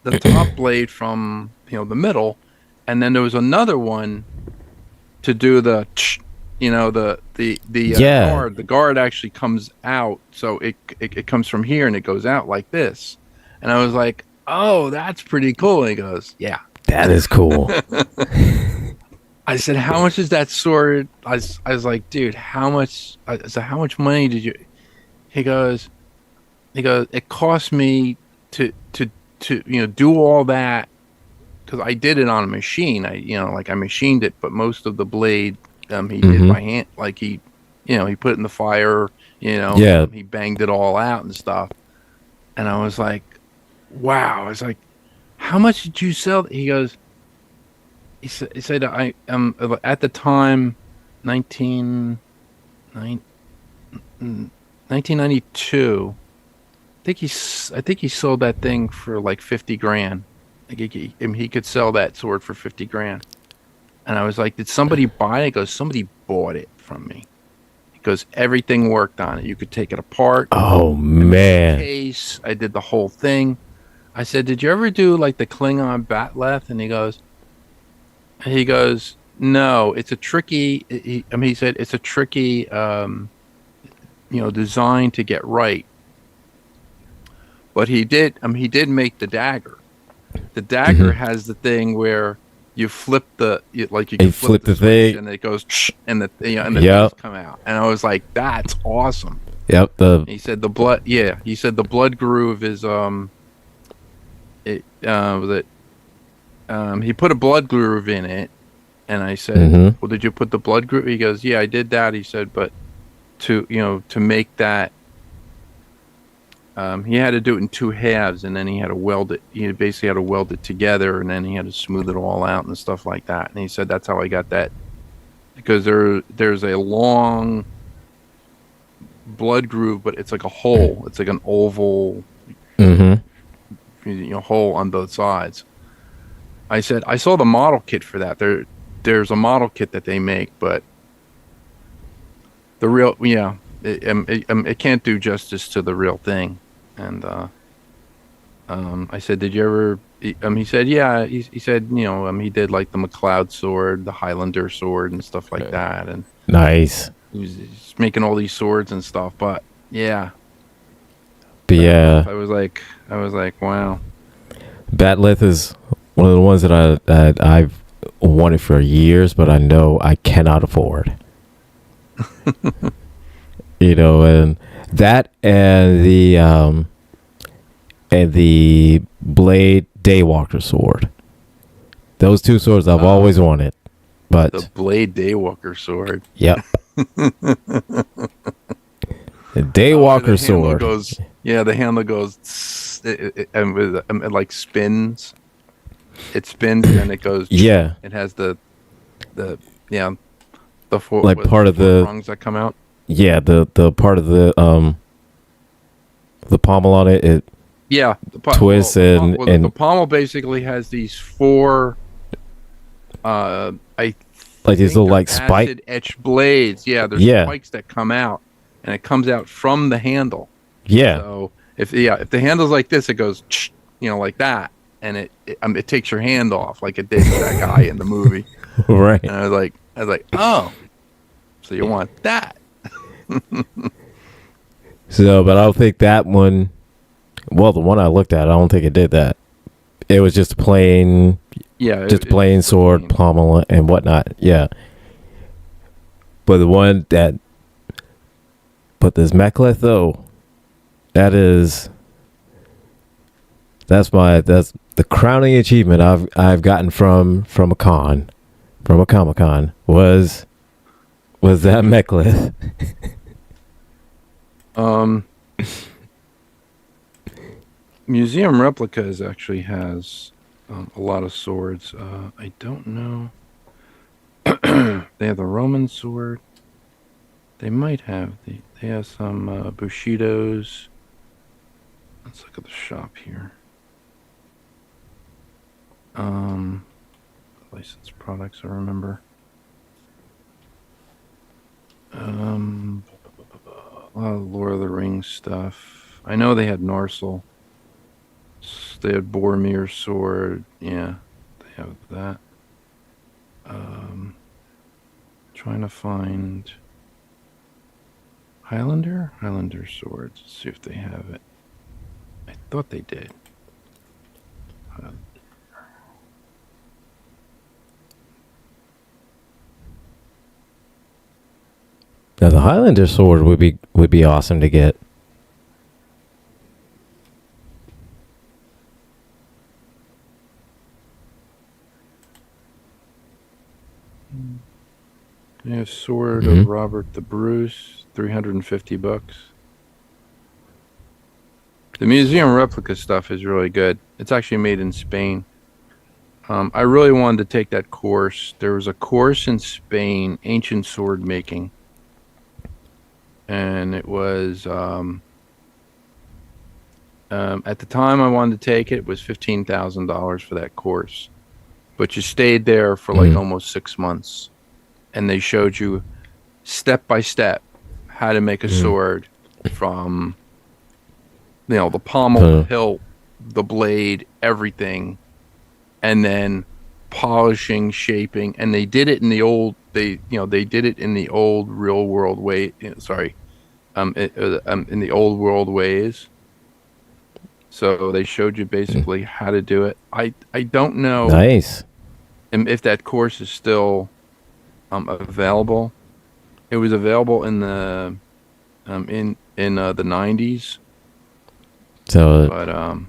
the top blade from the middle, and then there was another one to do the Yeah. guard. The guard actually comes out, so it comes from here and it goes out like this. And I was like, "Oh, that's pretty cool." And he goes, "Yeah." That is cool. I said, "How much is that sword?" I was like, "Dude, how much?" I said, "How much money did you?" He goes, "It cost me to do all that because I did it on a machine. I machined it, but most of the blade he did by hand. Like he put it in the fire. Yeah. He banged it all out and stuff." And I was like, "Wow!" I was like, "How much did you sell?" He said I at the time, 19, 1992. I think he sold that thing for like 50 grand. Like he could sell that sword for 50 grand. And I was like, did somebody buy it? He goes, somebody bought it from me. He goes, everything worked on it. You could take it apart. Oh I made the man. case. I did the whole thing. I said, did you ever do like the Klingon batleth? And he goes, no, it's a tricky. He said it's a tricky, design to get right. But he did make the dagger. The dagger has the thing where you flip you You can flip flip the the switch thing. and it goes and the Yep. things come out. And I was like, that's awesome. Yep. The He said the blood. Yeah, he said the blood groove is it was it he put a blood groove in it, and I said, well, did you put the blood groove? He goes, yeah, I did that. He said, but to make that. He had to do it in two halves, and then he had to weld it. He basically had to weld it together, and then he had to smooth it all out and stuff like that. And he said that's how I got that, because there's a long blood groove, but it's like a hole. It's like an oval, hole on both sides. I said I saw the model kit for that. There's a model kit that they make, but the real, it can't do justice to the real thing. And I said, did you ever? He said, yeah. He said, he did like the McLeod sword, the Highlander sword, and stuff like that. And nice. he's making all these swords and stuff. But yeah, But yeah, I was like, wow. Batleth is one of the ones that I've wanted for years, but I know I cannot afford. And that and the Blade Daywalker sword. Those two swords I've always wanted. But The Blade Daywalker sword. yep. The Daywalker The handle sword. goes, the handle goes, it like spins. It spins and then it goes. Yeah. It has the four, Like part of the rungs that come out. Yeah, the part of the pommel on it. Yeah, twists and the pommel basically has these four, I like these little like spike acid etched blades. Yeah, there's spikes that come out, and it comes out from the handle. Yeah. So if the handle's like this, it goes, like that, and it takes your hand off, like it did with that guy in the movie. Right. And I was like, oh, so you want that? So, but I don't think that one. Well, the one I looked at, I don't think it did that. It was just a plain, plain sword, pommel, and whatnot. Yeah. But this mechlith though, that's the crowning achievement I've gotten from a Comic-Con was that mechlith. Museum Replicas actually has a lot of swords. I don't know. They have the Roman sword. They might have they have some Bushidos. Let's look at the shop here. Licensed products, I remember. A lot of Lord of the Rings stuff. I know they had Norsel. They had Boromir's sword. Yeah, they have that. Trying to find Highlander swords. Let's see if they have it. I thought they did. Now the Highlander sword would be awesome to get. Yeah, sword of Robert the Bruce, $350. The museum replica stuff is really good. It's actually made in Spain. I really wanted to take that course. There was a course in Spain, ancient sword making, and it was at the time I wanted to take it, it was $15,000 for that course, but you stayed there for like almost 6 months. And they showed you step by step how to make a sword from, the pommel, the hilt, the blade, everything, and then polishing, shaping. And they did it in the old, they did it in the old real world way. In the old world ways. So they showed you basically how to do it. I don't know. Nice. If that course is still available. It was available in the in the 90s. So, but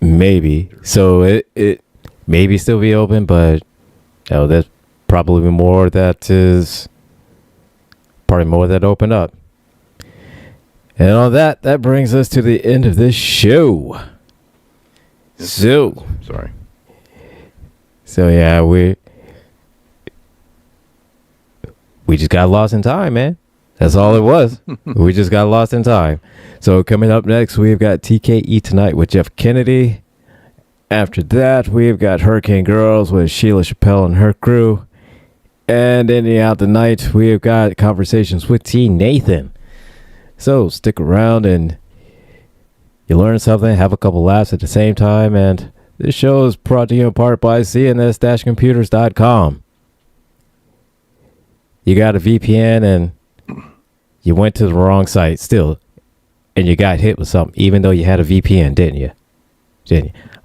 maybe. So it maybe still be open, but there's probably more that opened up. And on that brings us to the end of this show. So yeah, we just got lost in time, man. That's all it was. We just got lost in time. So coming up next, we've got TKE Tonight with Jeff Kennedy. After that, we've got Hurricane Girls with Sheila Chappelle and her crew. And ending out the night, we've got Conversations with T. Nathan. So stick around and you learn something, have a couple laughs at the same time. And this show is brought to you in part by cns-computers.com. You got a VPN and you went to the wrong site still, and you got hit with something, even though you had a VPN, didn't you?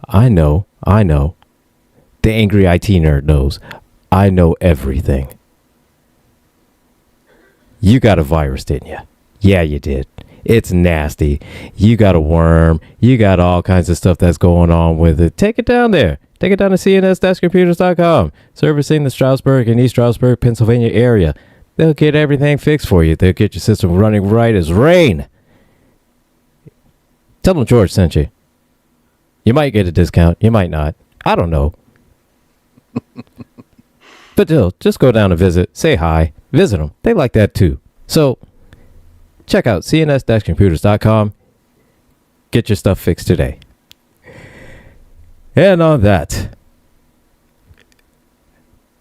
I know. The angry IT nerd knows. I know everything. You got a virus, didn't you? Yeah, you did. It's nasty. You got a worm. You got all kinds of stuff that's going on with it. Take it down there. Take it down to cns-computers.com, servicing the Stroudsburg and East Stroudsburg, Pennsylvania area. They'll get everything fixed for you. They'll get your system running right as rain. Tell them George sent you. You might get a discount. You might not. I don't know. But still, just go down and visit. Say hi. Visit them. They like that too. So check out cns-computers.com. get your stuff fixed today. And on that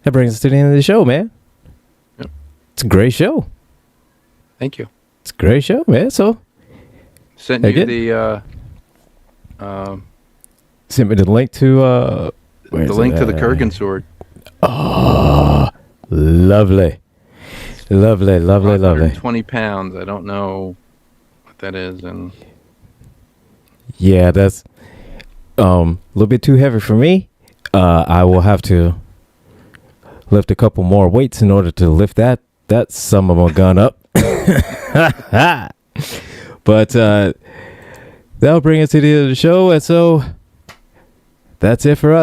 brings us to the end of the show, man. Yep. It's a great show. Thank you. It's a great show, man. So sent you the sent me the link to the link to the Kurgan sword. Oh, lovely. 20 pounds. I don't know what that is, and yeah, that's a little bit too heavy for me. I will have to lift a couple more weights in order to lift that some of my gun up. But that'll bring us to the end of the show, and so that's it for us.